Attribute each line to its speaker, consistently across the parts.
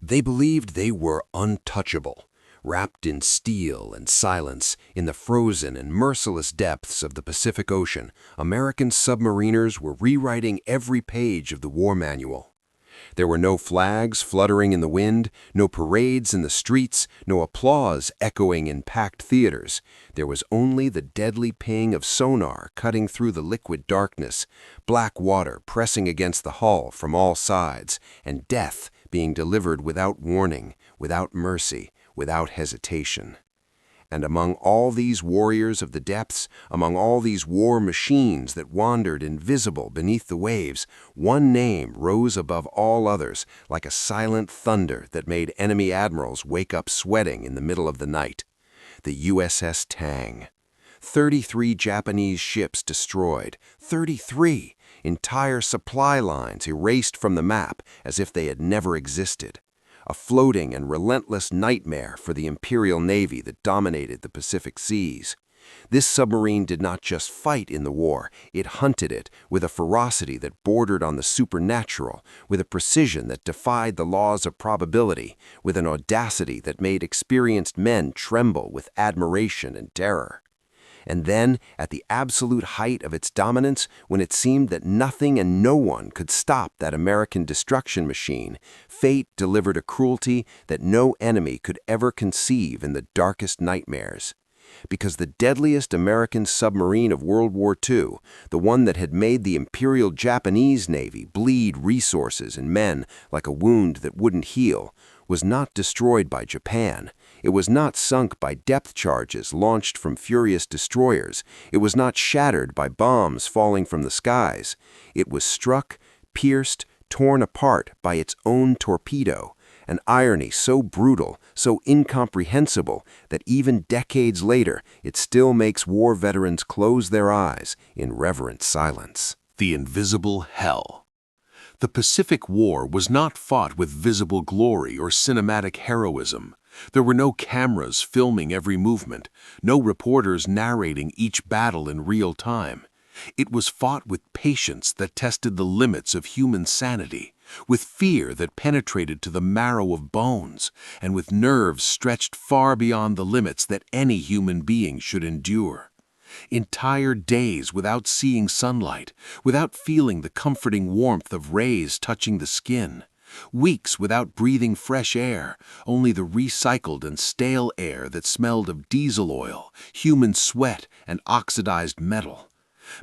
Speaker 1: They believed they were untouchable, wrapped in steel and silence in the frozen and merciless depths of the Pacific Ocean. American submariners were rewriting every page of the war manual. There were no flags fluttering in the wind, no parades in the streets, no applause echoing in packed theaters. There was only the deadly ping of sonar cutting through the liquid darkness, black water pressing against the hull from all sides, and death being delivered without warning, without mercy, without hesitation. And among all these warriors of the depths, among all these war machines that wandered invisible beneath the waves, one name rose above all others like a silent thunder that made enemy admirals wake up sweating in the middle of the night. The USS Tang. 33 Japanese ships destroyed. 33! Entire supply lines erased from the map as if they had never existed. A floating and relentless nightmare for the Imperial Navy that dominated the Pacific Seas. This submarine did not just fight in the war, it hunted it with a ferocity that bordered on the supernatural, with a precision that defied the laws of probability, with an audacity that made experienced men tremble with admiration and terror. And then, at the absolute height of its dominance, when it seemed that nothing and no one could stop that American destruction machine, fate delivered a cruelty that no enemy could ever conceive in the darkest nightmares. Because the deadliest American submarine of World War II, the one that had made the Imperial Japanese Navy bleed resources and men like a wound that wouldn't heal, was not destroyed by Japan. It was not sunk by depth charges launched from furious destroyers. It was not shattered by bombs falling from the skies. It was struck, pierced, torn apart by its own torpedo, an irony so brutal, so incomprehensible, that even decades later it still makes war veterans close their eyes in reverent silence.
Speaker 2: The invisible hell. The Pacific War was not fought with visible glory or cinematic heroism. There were no cameras filming every movement, no reporters narrating each battle in real time. It was fought with patience that tested the limits of human sanity, with fear that penetrated to the marrow of bones, and with nerves stretched far beyond the limits that any human being should endure. Entire days without seeing sunlight, without feeling the comforting warmth of rays touching the skin. Weeks without breathing fresh air, only the recycled and stale air that smelled of diesel oil, human sweat, and oxidized metal.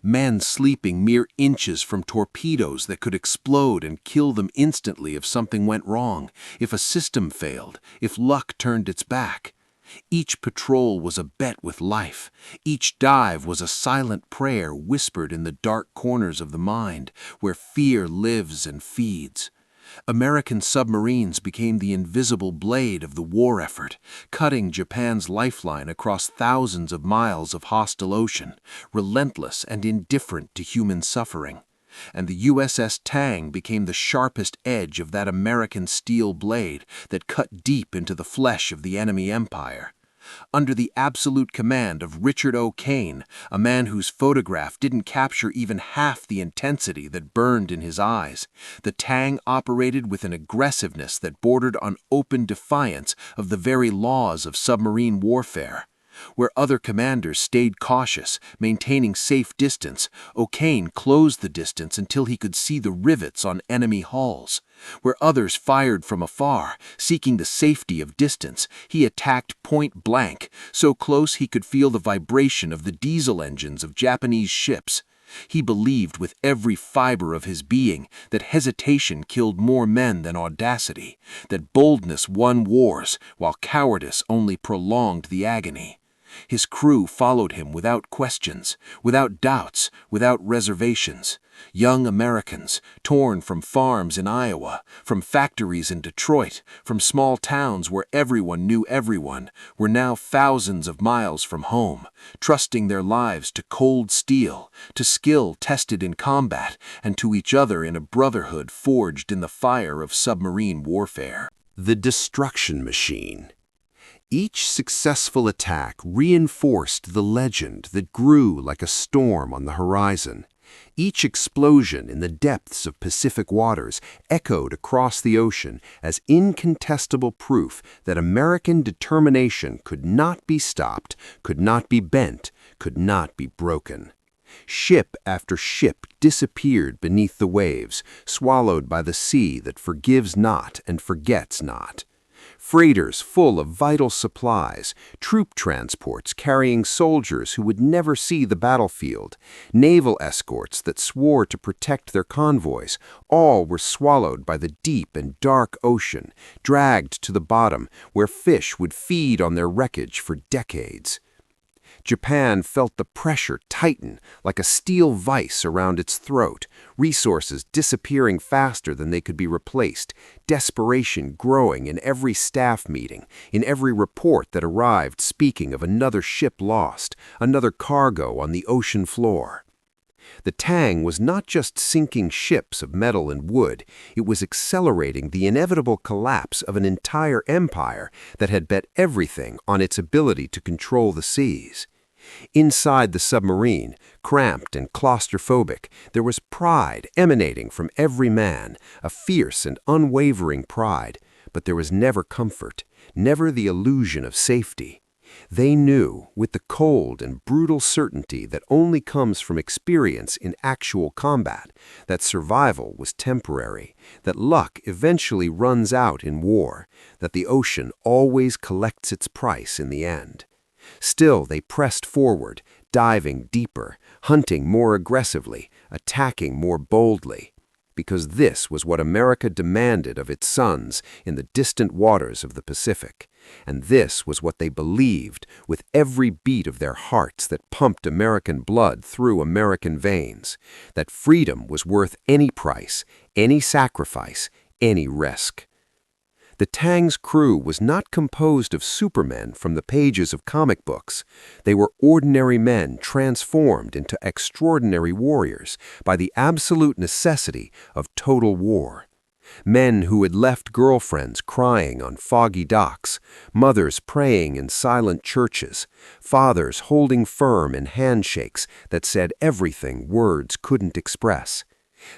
Speaker 2: Men sleeping mere inches from torpedoes that could explode and kill them instantly if something went wrong, if a system failed, if luck turned its back. Each patrol was a bet with life. Each dive was a silent prayer whispered in the dark corners of the mind, where fear lives and feeds. American submarines became the invisible blade of the war effort, cutting Japan's lifeline across thousands of miles of hostile ocean, relentless and indifferent to human suffering. And the USS Tang became the sharpest edge of that American steel blade that cut deep into the flesh of the enemy empire. Under the absolute command of Richard O'Kane, a man whose photograph didn't capture even half the intensity that burned in his eyes, the Tang operated with an aggressiveness that bordered on open defiance of the very laws of submarine warfare. Where other commanders stayed cautious, maintaining safe distance, O'Kane closed the distance until he could see the rivets on enemy hulls. Where others fired from afar, seeking the safety of distance, he attacked point blank, so close he could feel the vibration of the diesel engines of Japanese ships. He believed with every fiber of his being that hesitation killed more men than audacity, that boldness won wars, while cowardice only prolonged the agony. His crew followed him without questions, without doubts, without reservations. Young Americans, torn from farms in Iowa, from factories in Detroit, from small towns where everyone knew everyone, were now thousands of miles from home, trusting their lives to cold steel, to skill tested in combat, and to each other in a brotherhood forged in the fire of submarine warfare.
Speaker 1: The destruction machine. Each successful attack reinforced the legend that grew like a storm on the horizon. Each explosion in the depths of Pacific waters echoed across the ocean as incontestable proof that American determination could not be stopped, could not be bent, could not be broken. Ship after ship disappeared beneath the waves, swallowed by the sea that forgives not and forgets not. Freighters full of vital supplies, troop transports carrying soldiers who would never see the battlefield, naval escorts that swore to protect their convoys, all were swallowed by the deep and dark ocean, dragged to the bottom where fish would feed on their wreckage for decades. Japan felt the pressure tighten like a steel vise around its throat, resources disappearing faster than they could be replaced, desperation growing in every staff meeting, in every report that arrived speaking of another ship lost, another cargo on the ocean floor. The Tang was not just sinking ships of metal and wood, it was accelerating the inevitable collapse of an entire empire that had bet everything on its ability to control the seas. Inside the submarine, cramped and claustrophobic, there was pride emanating from every man, a fierce and unwavering pride, but there was never comfort, never the illusion of safety. They knew, with the cold and brutal certainty that only comes from experience in actual combat, that survival was temporary, that luck eventually runs out in war, that the ocean always collects its price in the end. Still, they pressed forward, diving deeper, hunting more aggressively, attacking more boldly, because this was what America demanded of its sons in the distant waters of the Pacific, and this was what they believed with every beat of their hearts that pumped American blood through American veins, that freedom was worth any price, any sacrifice, any risk. The Tang's crew was not composed of supermen from the pages of comic books. They were ordinary men transformed into extraordinary warriors by the absolute necessity of total war. Men who had left girlfriends crying on foggy docks, mothers praying in silent churches, fathers holding firm in handshakes that said everything words couldn't express.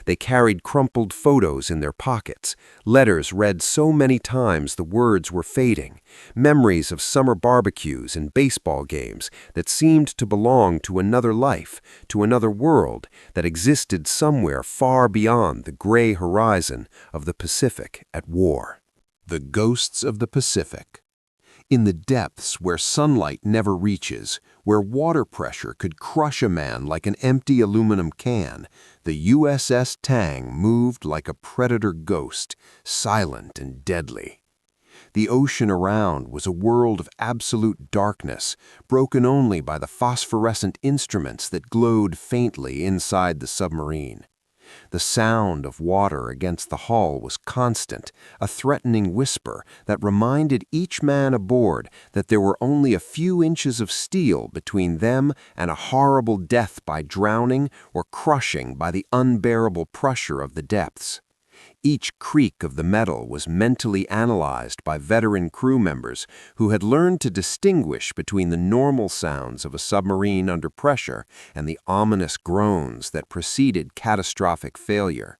Speaker 1: They carried crumpled photos in their pockets, letters read so many times the words were fading, memories of summer barbecues and baseball games that seemed to belong to another life, to another world that existed somewhere far beyond the gray horizon of the Pacific at war. The ghosts of the Pacific. In the depths where sunlight never reaches, where water pressure could crush a man like an empty aluminum can, the USS Tang moved like a predator ghost, silent and deadly. The ocean around was a world of absolute darkness, broken only by the phosphorescent instruments that glowed faintly inside the submarine. The sound of water against the hull was constant, a threatening whisper that reminded each man aboard that there were only a few inches of steel between them and a horrible death by drowning or crushing by the unbearable pressure of the depths. Each creak of the metal was mentally analyzed by veteran crew members who had learned to distinguish between the normal sounds of a submarine under pressure and the ominous groans that preceded catastrophic failure.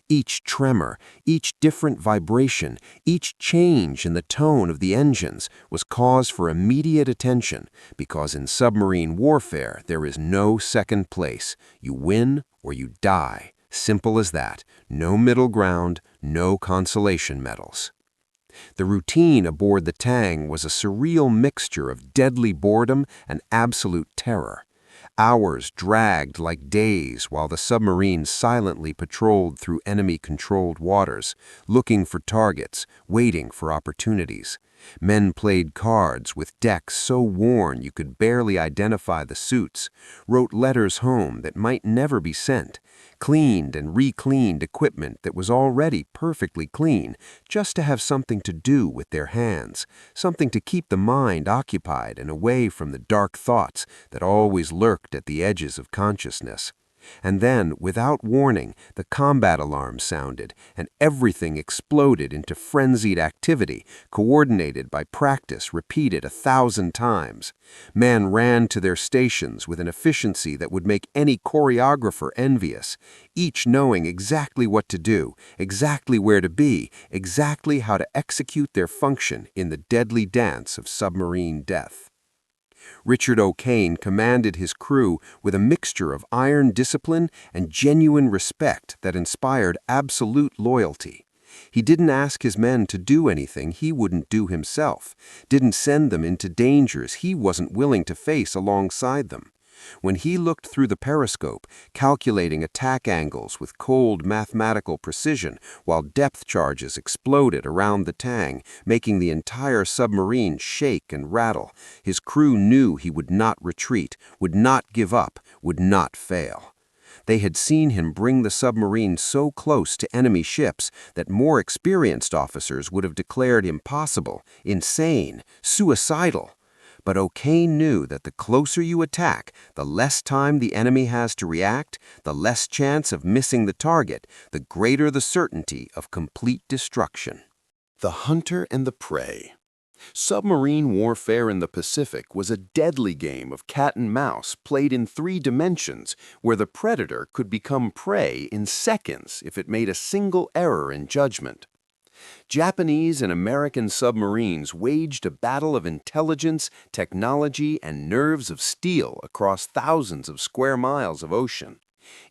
Speaker 1: Each tremor, each different vibration, each change in the tone of the engines was cause for immediate attention, because in submarine warfare there is no second place. You win or you die. Simple as that. No middle ground, no consolation medals. The routine aboard the Tang was a surreal mixture of deadly boredom and absolute terror. Hours dragged like days while the submarine silently patrolled through enemy-controlled waters, looking for targets, waiting for opportunities. Men played cards with decks so worn you could barely identify the suits, wrote letters home that might never be sent, cleaned and re-cleaned equipment that was already perfectly clean just to have something to do with their hands, something to keep the mind occupied and away from the dark thoughts that always lurked at the edges of consciousness. And then, without warning, the combat alarm sounded, and everything exploded into frenzied activity, coordinated by practice repeated 1,000 times. Men ran to their stations with an efficiency that would make any choreographer envious, each knowing exactly what to do, exactly where to be, exactly how to execute their function in the deadly dance of submarine death. Richard O'Kane commanded his crew with a mixture of iron discipline and genuine respect that inspired absolute loyalty. He didn't ask his men to do anything he wouldn't do himself, didn't send them into dangers he wasn't willing to face alongside them. When he looked through the periscope, calculating attack angles with cold mathematical precision while depth charges exploded around the Tang, making the entire submarine shake and rattle, his crew knew he would not retreat, would not give up, would not fail. They had seen him bring the submarine so close to enemy ships that more experienced officers would have declared impossible, insane, suicidal. But O'Kane knew that the closer you attack, the less time the enemy has to react, the less chance of missing the target, the greater the certainty of complete destruction.
Speaker 2: The hunter and the prey. Submarine warfare in the Pacific was a deadly game of cat and mouse played in 3 dimensions where the predator could become prey in seconds if it made a single error in judgment. Japanese and American submarines waged a battle of intelligence, technology, and nerves of steel across thousands of square miles of ocean.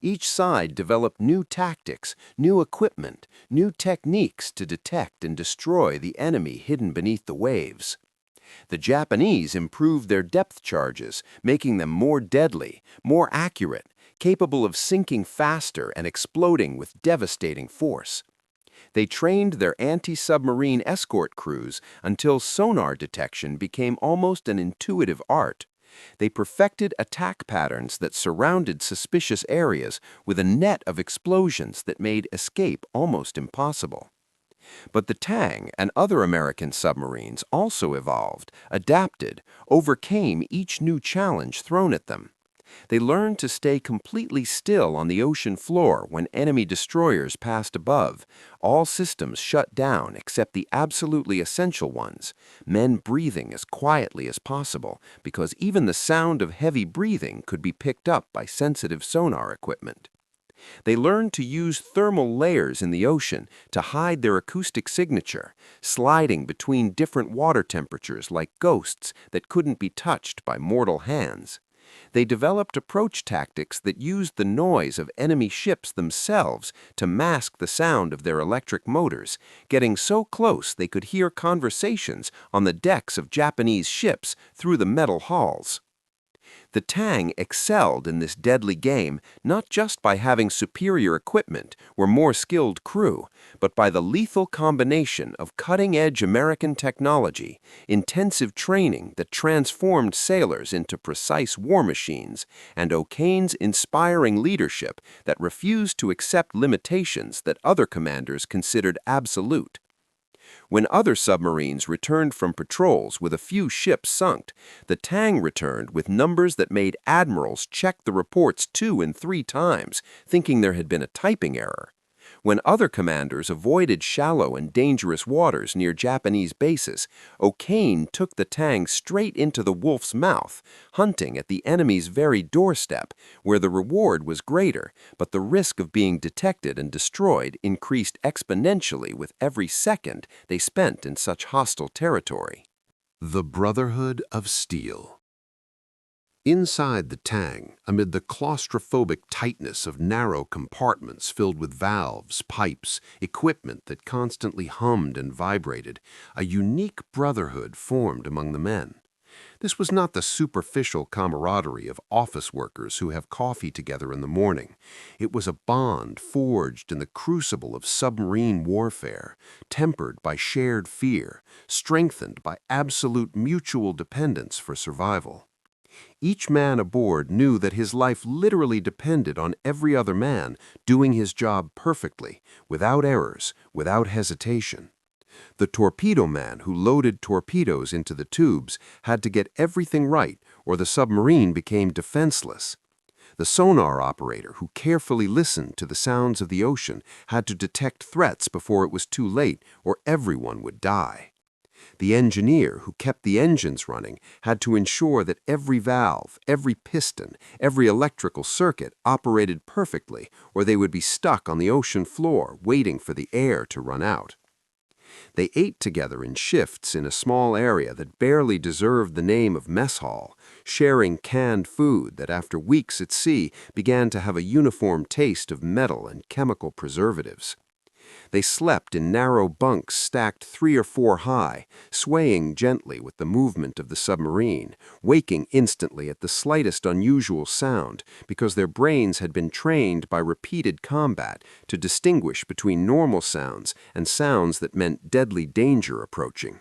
Speaker 2: Each side developed new tactics, new equipment, new techniques to detect and destroy the enemy hidden beneath the waves. The Japanese improved their depth charges, making them more deadly, more accurate, capable of sinking faster and exploding with devastating force. They trained their anti-submarine escort crews until sonar detection became almost an intuitive art. They perfected attack patterns that surrounded suspicious areas with a net of explosions that made escape almost impossible. But the Tang and other American submarines also evolved, adapted, overcame each new challenge thrown at them. They learned to stay completely still on the ocean floor when enemy destroyers passed above, all systems shut down except the absolutely essential ones, men breathing as quietly as possible because even the sound of heavy breathing could be picked up by sensitive sonar equipment. They learned to use thermal layers in the ocean to hide their acoustic signature, sliding between different water temperatures like ghosts that couldn't be touched by mortal hands. They developed approach tactics that used the noise of enemy ships themselves to mask the sound of their electric motors, getting so close they could hear conversations on the decks of Japanese ships through the metal hulls. The Tang excelled in this deadly game not just by having superior equipment or more skilled crew, but by the lethal combination of cutting-edge American technology, intensive training that transformed sailors into precise war machines, and O'Kane's inspiring leadership that refused to accept limitations that other commanders considered absolute. When other submarines returned from patrols with a few ships sunk, the Tang returned with numbers that made admirals check the reports 2 and 3 times, thinking there had been a typing error. When other commanders avoided shallow and dangerous waters near Japanese bases, O'Kane took the Tang straight into the wolf's mouth, hunting at the enemy's very doorstep, where the reward was greater, but the risk of being detected and destroyed increased exponentially with every second they spent in such hostile territory.
Speaker 1: The Brotherhood of Steel. Inside the Tang, amid the claustrophobic tightness of narrow compartments filled with valves, pipes, equipment that constantly hummed and vibrated, a unique brotherhood formed among the men. This was not the superficial camaraderie of office workers who have coffee together in the morning. It was a bond forged in the crucible of submarine warfare, tempered by shared fear, strengthened by absolute mutual dependence for survival. Each man aboard knew that his life literally depended on every other man doing his job perfectly, without errors, without hesitation. The torpedo man who loaded torpedoes into the tubes had to get everything right or the submarine became defenseless. The sonar operator, who carefully listened to the sounds of the ocean, had to detect threats before it was too late, or everyone would die. The engineer, who kept the engines running, had to ensure that every valve, every piston, every electrical circuit operated perfectly, or they would be stuck on the ocean floor waiting for the air to run out. They ate together in shifts in a small area that barely deserved the name of mess hall, sharing canned food that after weeks at sea began to have a uniform taste of metal and chemical preservatives. They slept in narrow bunks stacked 3 or 4 high, swaying gently with the movement of the submarine, waking instantly at the slightest unusual sound because their brains had been trained by repeated combat to distinguish between normal sounds and sounds that meant deadly danger approaching.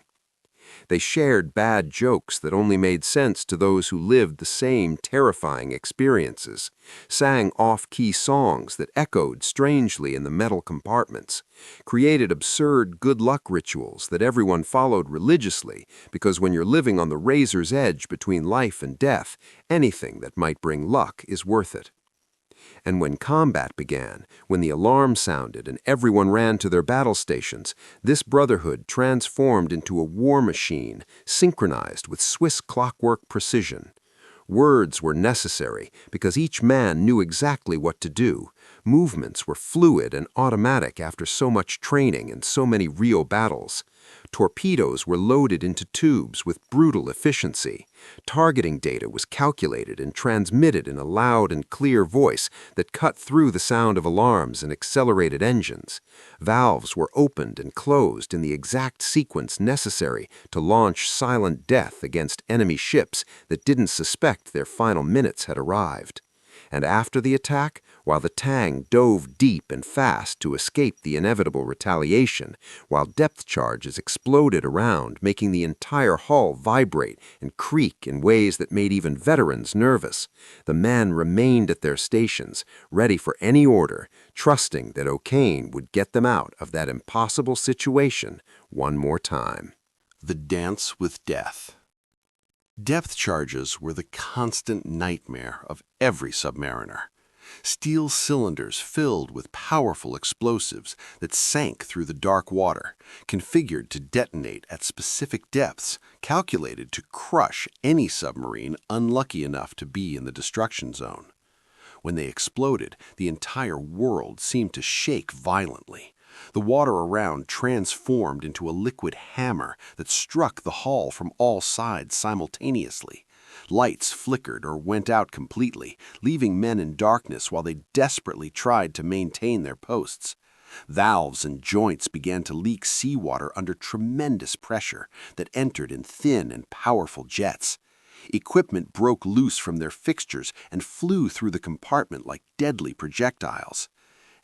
Speaker 1: They shared bad jokes that only made sense to those who lived the same terrifying experiences, sang off-key songs that echoed strangely in the metal compartments, created absurd good luck rituals that everyone followed religiously because when you're living on the razor's edge between life and death, anything that might bring luck is worth it. And when combat began, when the alarm sounded and everyone ran to their battle stations, this brotherhood transformed into a war machine, synchronized with Swiss clockwork precision. Words were necessary because each man knew exactly what to do. Movements were fluid and automatic after so much training and so many real battles. Torpedoes were loaded into tubes with brutal efficiency. Targeting data was calculated and transmitted in a loud and clear voice that cut through the sound of alarms and accelerated engines. Valves were opened and closed in the exact sequence necessary to launch silent death against enemy ships that didn't suspect their final minutes had arrived. And after the attack, while the Tang dove deep and fast to escape the inevitable retaliation, while depth charges exploded around, making the entire hull vibrate and creak in ways that made even veterans nervous, the men remained at their stations, ready for any order, trusting that O'Kane would get them out of that impossible situation one more time.
Speaker 2: The dance with death. Depth charges were the constant nightmare of every submariner. Steel cylinders filled with powerful explosives that sank through the dark water, configured to detonate at specific depths, calculated to crush any submarine unlucky enough to be in the destruction zone. When they exploded, the entire world seemed to shake violently. The water around transformed into a liquid hammer that struck the hull from all sides simultaneously. Lights flickered or went out completely, leaving men in darkness while they desperately tried to maintain their posts. Valves and joints began to leak seawater under tremendous pressure that entered in thin and powerful jets. Equipment broke loose from their fixtures and flew through the compartment like deadly projectiles.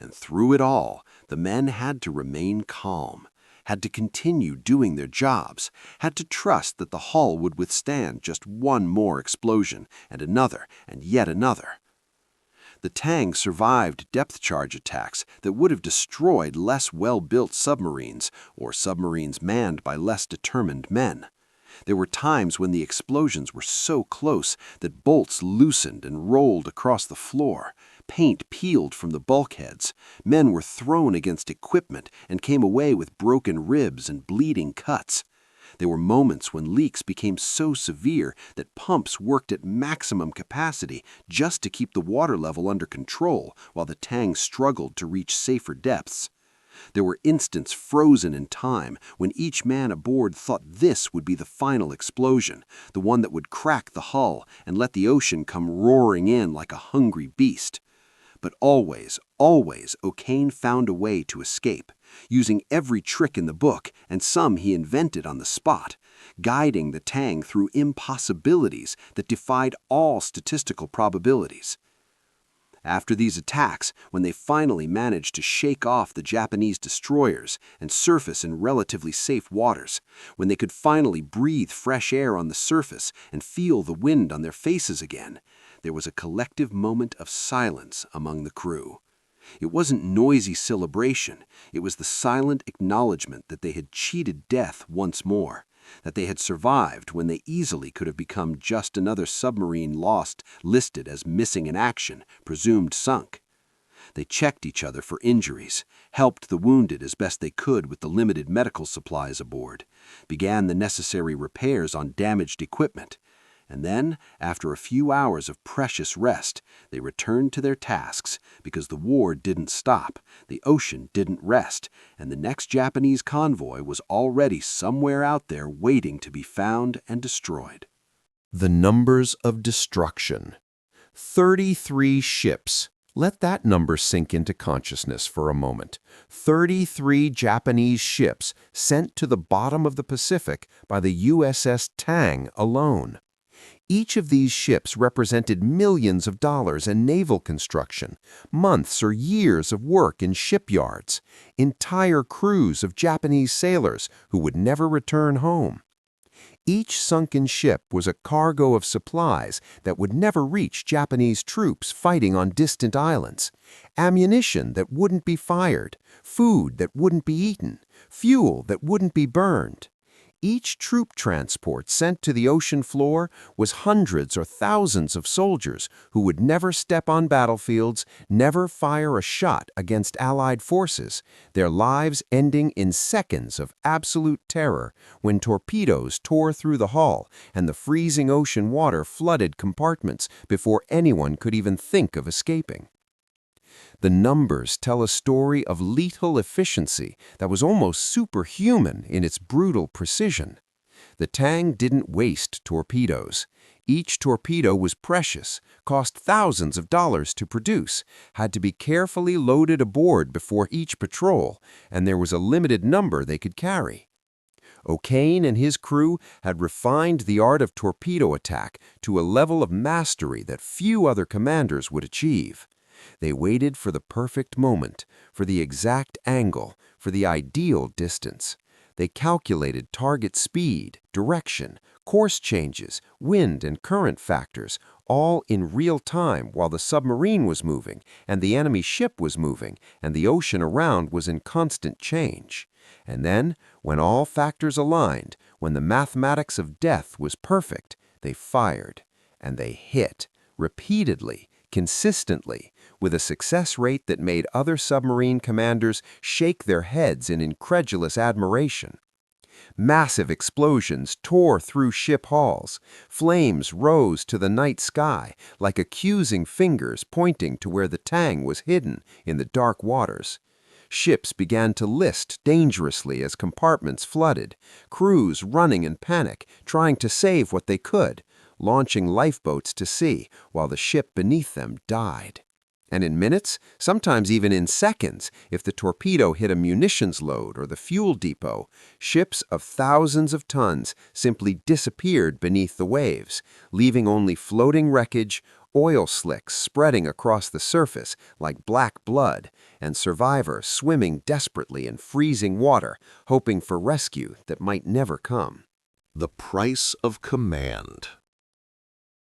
Speaker 2: And through it all, the men had to remain calm, had to continue doing their jobs, had to trust that the hull would withstand just one more explosion, and yet another. The Tang survived depth charge attacks that would have destroyed less well-built submarines or submarines manned by less determined men. There were times when the explosions were so close that bolts loosened and rolled across the floor. Paint peeled from the bulkheads. Men were thrown against equipment and came away with broken ribs and bleeding cuts. There were moments when leaks became so severe that pumps worked at maximum capacity just to keep the water level under control while the Tang struggled to reach safer depths. There were instants frozen in time when each man aboard thought this would be the final explosion, the one that would crack the hull and let the ocean come roaring in like a hungry beast. But always, O'Kane found a way to escape, using every trick in the book and some he invented on the spot, guiding the Tang through impossibilities that defied all statistical probabilities. After these attacks, when they finally managed to shake off the Japanese destroyers and surface in relatively safe waters, when they could finally breathe fresh air on the surface and feel the wind on their faces again, there was a collective moment of silence among the crew. It wasn't noisy celebration, it was the silent acknowledgement that they had cheated death once more,
Speaker 1: that they had survived when they easily could have become just another submarine lost, listed as missing in action, presumed sunk. They checked each other for injuries, helped the wounded as best they could with the limited medical supplies aboard, began the necessary repairs on damaged equipment, and then, after a few hours of precious rest, they returned to their tasks because the war didn't stop, the ocean didn't rest, and the next Japanese convoy was already somewhere out there waiting to be found and destroyed.
Speaker 2: The numbers of destruction. 33 ships. Let that number sink into consciousness for a moment. 33 Japanese ships sent to the bottom of the Pacific by the USS Tang alone. Each of these ships represented millions of dollars in naval construction, months or years of work in shipyards, entire crews of Japanese sailors who would never return home. Each sunken ship was a cargo of supplies that would never reach Japanese troops fighting on distant islands, ammunition that wouldn't be fired, food that wouldn't be eaten, fuel that wouldn't be burned. Each troop transport sent to the ocean floor was hundreds or thousands of soldiers who would never step on battlefields, never fire a shot against Allied forces, their lives ending in seconds of absolute terror when torpedoes tore through the hull and the freezing ocean water flooded compartments before anyone could even think of escaping. The numbers tell a story of lethal efficiency that was almost superhuman in its brutal precision. The Tang didn't waste torpedoes. Each torpedo was precious, cost thousands of dollars to produce, had to be carefully loaded aboard before each patrol, and there was a limited number they could carry. O'Kane and his crew had refined the art of torpedo attack to a level of mastery that few other commanders would achieve. They waited for the perfect moment, for the exact angle, for the ideal distance. They calculated target speed, direction, course changes, wind and current factors, all in real time while the submarine was moving, and the enemy ship was moving, and the ocean around was in constant change. And then, when all factors aligned, when the mathematics of death was perfect, they fired. And they hit, repeatedly, consistently, with a success rate that made other submarine commanders shake their heads in incredulous admiration. Massive explosions tore through ship hulls. Flames rose to the night sky like accusing fingers pointing to where the Tang was hidden in the dark waters. Ships began to list dangerously as compartments flooded, crews running in panic, trying to save what they could, launching lifeboats to sea while the ship beneath them died. And in minutes, sometimes even in seconds, if the torpedo hit a munitions load or the fuel depot, ships of thousands of tons simply disappeared beneath the waves, leaving only floating wreckage, oil slicks spreading across the surface like black blood, and survivors swimming desperately in freezing water, hoping for rescue that might never come.
Speaker 3: The price of command.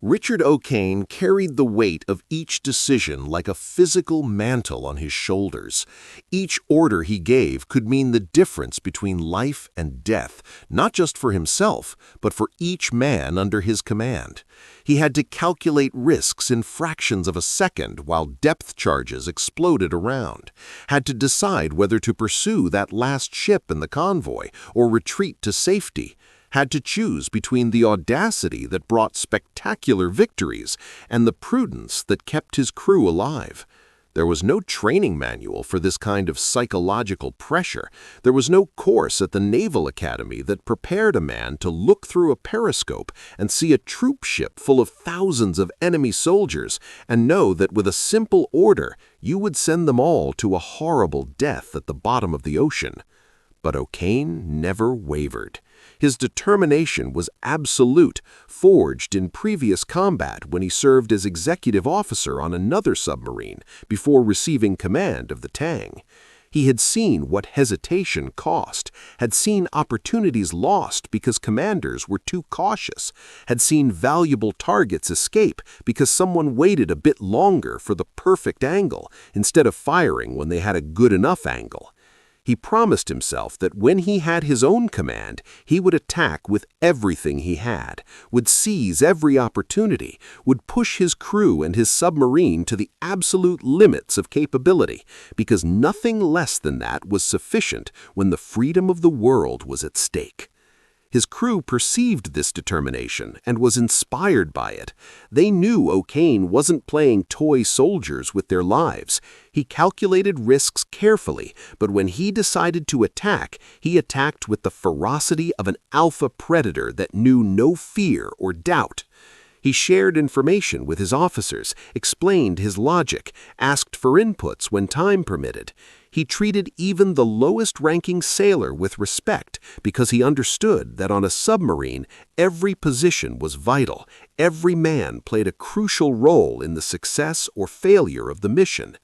Speaker 3: Richard O'Kane carried the weight of each decision like a physical mantle on his shoulders. Each order he gave could mean the difference between life and death, not just for himself, but for each man under his command. He had to calculate risks in fractions of a second while depth charges exploded around, had to decide whether to pursue that last ship in the convoy or retreat to safety, had to choose between the audacity that brought spectacular victories and the prudence that kept his crew alive. There was no training manual for this kind of psychological pressure. There was no course at the Naval Academy that prepared a man to look through a periscope and see a troop ship full of thousands of enemy soldiers and know that with a simple order, you would send them all to a horrible death at the bottom of the ocean. But O'Kane never wavered. His determination was absolute, forged in previous combat when he served as executive officer on another submarine before receiving command of the Tang. He had seen what hesitation cost, had seen opportunities lost because commanders were too cautious, had seen valuable targets escape because someone waited a bit longer for the perfect angle instead of firing when they had a good enough angle. He promised himself that when he had his own command, he would attack with everything he had, would seize every opportunity, would push his crew and his submarine to the absolute limits of capability, because nothing less than that was sufficient when the freedom of the world was at stake. His crew perceived this determination and was inspired by it. They knew O'Kane wasn't playing toy soldiers with their lives. He calculated risks carefully, but when he decided to attack, he attacked with the ferocity of an alpha predator that knew no fear or doubt. He shared information with his officers, explained his logic, asked for inputs when time permitted. He treated even the lowest-ranking sailor with respect because he understood that on a submarine, every position was vital. Every man played a crucial role in the success or failure of the mission.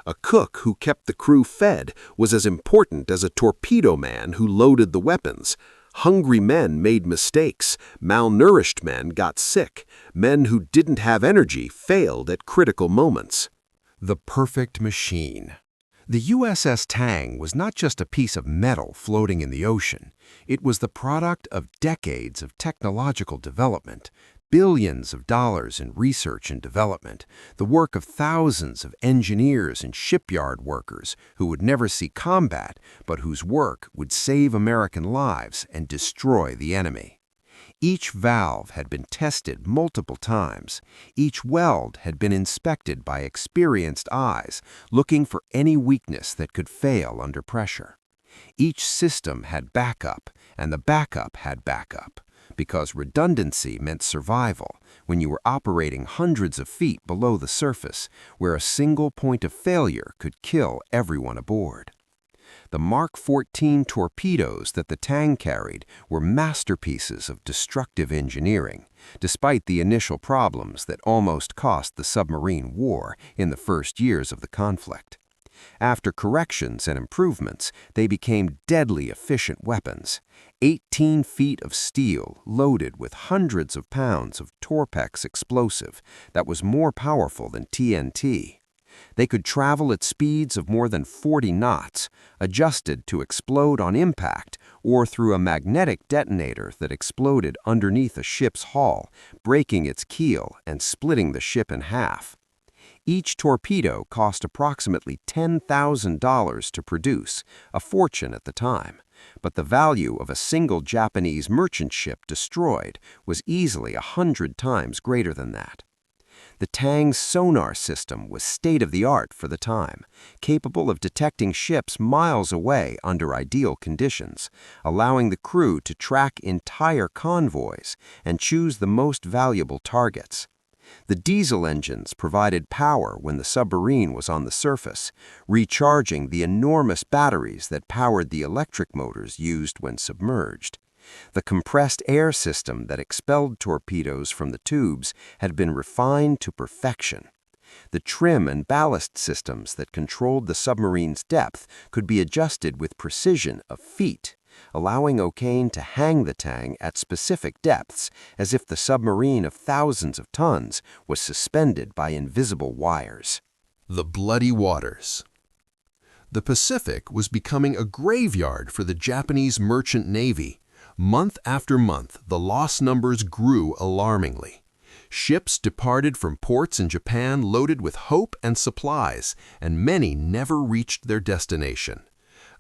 Speaker 3: A cook who kept the crew fed was as important as a torpedo man who loaded the weapons. Hungry men made mistakes. Malnourished men got sick. Men who didn't have energy failed at critical moments.
Speaker 1: The perfect machine. The USS Tang was not just a piece of metal floating in the ocean. It was the product of decades of technological development, billions of dollars in research and development, the work of thousands of engineers and shipyard workers who would never see combat, but whose work would save American lives and destroy the enemy. Each valve had been tested multiple times. Each weld had been inspected by experienced eyes, looking for any weakness that could fail under pressure. Each system had backup, and the backup had backup, because redundancy meant survival when you were operating hundreds of feet below the surface, where a single point of failure could kill everyone aboard. The Mark 14 torpedoes that the Tang carried were masterpieces of destructive engineering, despite the initial problems that almost cost the submarine war in the first years of the conflict. After corrections and improvements, they became deadly efficient weapons. 18 feet of steel loaded with hundreds of pounds of Torpex explosive that was more powerful than TNT. They could travel at speeds of more than 40 knots, adjusted to explode on impact or through a magnetic detonator that exploded underneath a ship's hull, breaking its keel and splitting the ship in half. Each torpedo cost approximately $10,000 to produce, a fortune at the time, but the value of a single Japanese merchant ship destroyed was easily 100 times greater than that. The Tang's sonar system was state-of-the-art for the time, capable of detecting ships miles away under ideal conditions, allowing the crew to track entire convoys and choose the most valuable targets. The diesel engines provided power when the submarine was on the surface, recharging the enormous batteries that powered the electric motors used when submerged. The compressed air system that expelled torpedoes from the tubes had been refined to perfection. The trim and ballast systems that controlled the submarine's depth could be adjusted with precision of feet, allowing O'Kane to hang the Tang at specific depths as if the submarine of thousands of tons was suspended by invisible wires.
Speaker 2: The bloody waters. The Pacific was becoming a graveyard for the Japanese merchant navy. Month after month, the loss numbers grew alarmingly. Ships departed from ports in Japan loaded with hope and supplies, and many never reached their destination.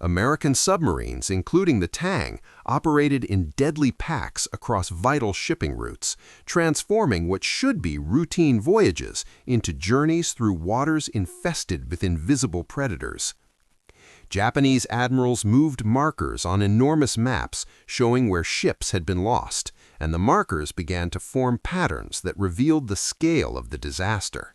Speaker 2: American submarines, including the Tang, operated in deadly packs across vital shipping routes, transforming what should be routine voyages into journeys through waters infested with invisible predators. Japanese admirals moved markers on enormous maps showing where ships had been lost, and the markers began to form patterns that revealed the scale of the disaster.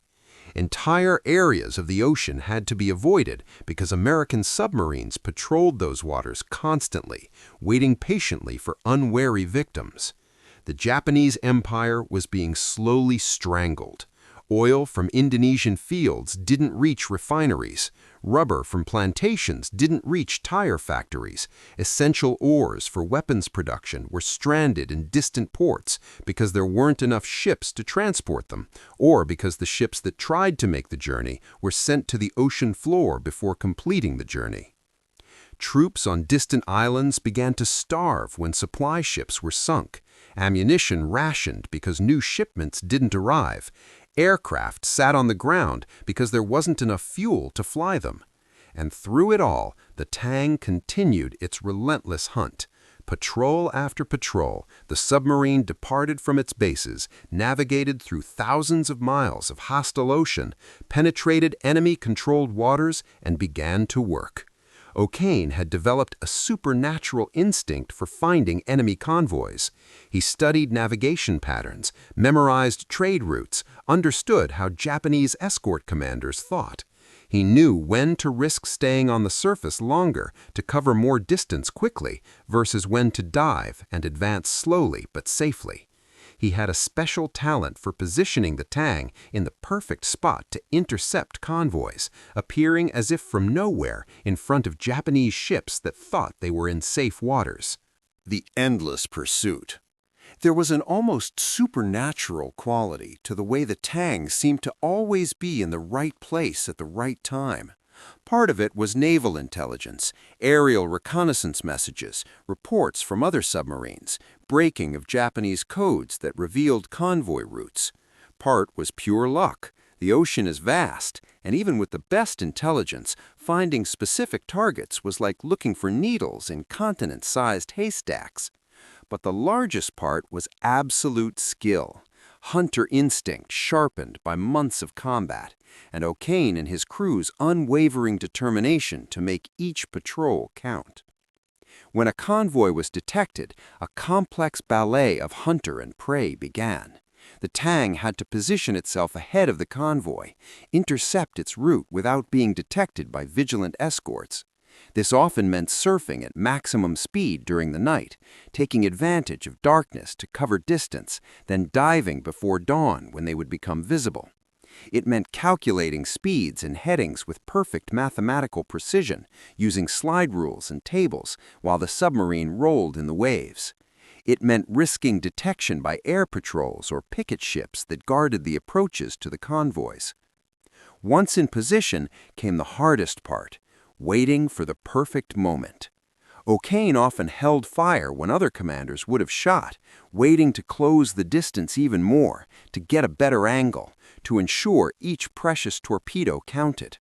Speaker 2: Entire areas of the ocean had to be avoided because American submarines patrolled those waters constantly, waiting patiently for unwary victims. The Japanese empire was being slowly strangled. Oil from Indonesian fields didn't reach refineries. Rubber from plantations didn't reach tire factories. Essential ores for weapons production were stranded in distant ports because there weren't enough ships to transport them, or because the ships that tried to make the journey were sent to the ocean floor before completing the journey.
Speaker 1: Troops on distant islands began to starve when supply ships were sunk. Ammunition rationed because new shipments didn't arrive. Aircraft sat on the ground because there wasn't enough fuel to fly them. And through it all, the Tang continued its relentless hunt. Patrol after patrol, the submarine departed from its bases, navigated through thousands of miles of hostile ocean, penetrated enemy-controlled waters, and began to work. O'Kane had developed a supernatural instinct for finding enemy convoys. He studied navigation patterns, memorized trade routes, understood how Japanese escort commanders thought. He knew when to risk staying on the surface longer to cover more distance quickly versus when to dive and advance slowly but safely. He had a special talent for positioning the Tang in the perfect spot to intercept convoys, appearing as if from nowhere in front of Japanese ships that thought they were in safe waters.
Speaker 3: The endless pursuit. There was an almost supernatural quality to the way the Tang seemed to always be in the right place at the right time. Part of it was naval intelligence, aerial reconnaissance messages, reports from other submarines, breaking of Japanese codes that revealed convoy routes. Part was pure luck. The ocean is vast, and even with the best intelligence, finding specific targets was like looking for needles in continent-sized haystacks. But the largest part was absolute skill, hunter instinct sharpened by months of combat, and O'Kane and his crew's unwavering determination to make each patrol count. When a convoy was detected, a complex ballet of hunter and prey began. The Tang had to position itself ahead of the convoy, intercept its route without being detected by vigilant escorts. This often meant surfing at maximum speed during the night, taking advantage of darkness to cover distance, then diving before dawn when they would become visible. It meant calculating speeds and headings with perfect mathematical precision, using slide rules and tables while the submarine rolled in the waves. It meant risking detection by air patrols or picket ships that guarded the approaches to the convoys. Once in position came the hardest part, waiting for the perfect moment. O'Kane often held fire when other commanders would have shot, waiting to close the distance even more, to get a better angle, to ensure each precious torpedo counted.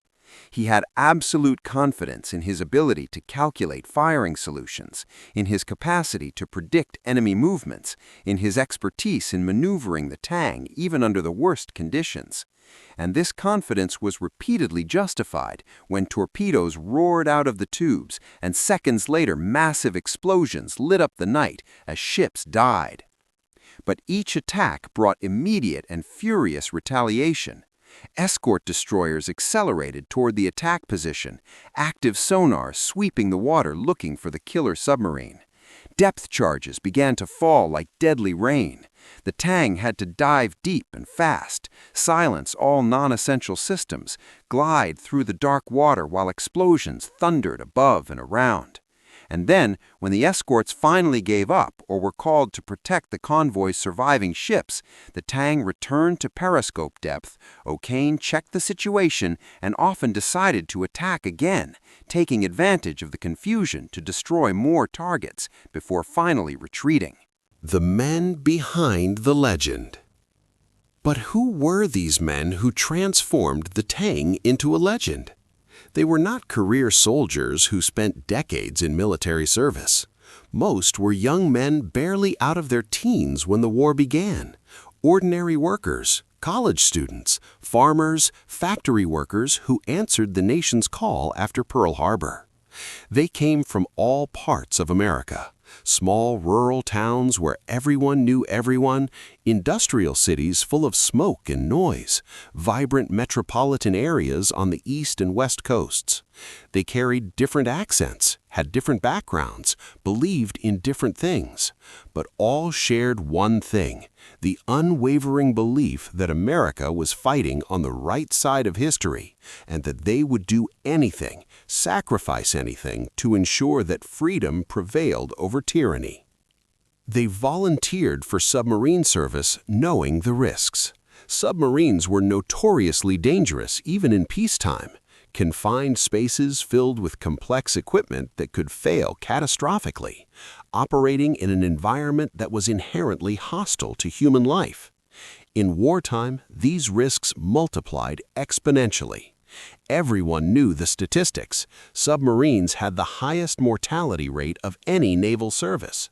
Speaker 3: He had absolute confidence in his ability to calculate firing solutions, in his capacity to predict enemy movements, in his expertise in maneuvering the Tang even under the worst conditions. And this confidence was repeatedly justified when torpedoes roared out of the tubes and seconds later massive explosions lit up the night as ships died. But each attack brought immediate and furious retaliation. Escort destroyers accelerated toward the attack position, active sonar sweeping the water looking for the killer submarine. Depth charges began to fall like deadly rain. The Tang had to dive deep and fast, silence all non-essential systems, glide through the dark water while explosions thundered above and around. And then, when the escorts finally gave up or were called to protect the convoy's surviving ships, the Tang returned to periscope depth. O'Kane checked the situation and often decided to attack again, taking advantage of the confusion to destroy more targets before finally retreating.
Speaker 2: The men behind the legend. But who were these men who transformed the Tang into a legend? They were not career soldiers who spent decades in military service. Most were young men barely out of their teens when the war began. Ordinary workers, college students, farmers, factory workers who answered the nation's call after Pearl Harbor. They came from all parts of America. Small rural towns where everyone knew everyone, industrial cities full of smoke and noise, vibrant metropolitan areas on the east and west coasts. They carried different accents, had different backgrounds, believed in different things, but all shared one thing, the unwavering belief that America was fighting on the right side of history and that they would do anything, sacrifice anything to ensure that freedom prevailed over tyranny. They volunteered for submarine service knowing the risks. Submarines were notoriously dangerous even in peacetime.
Speaker 1: confined spaces filled with complex equipment that could fail catastrophically, operating in an environment that was inherently hostile to human life. In wartime, these risks multiplied exponentially. Everyone knew the statistics. Submarines had the highest mortality rate of any naval service.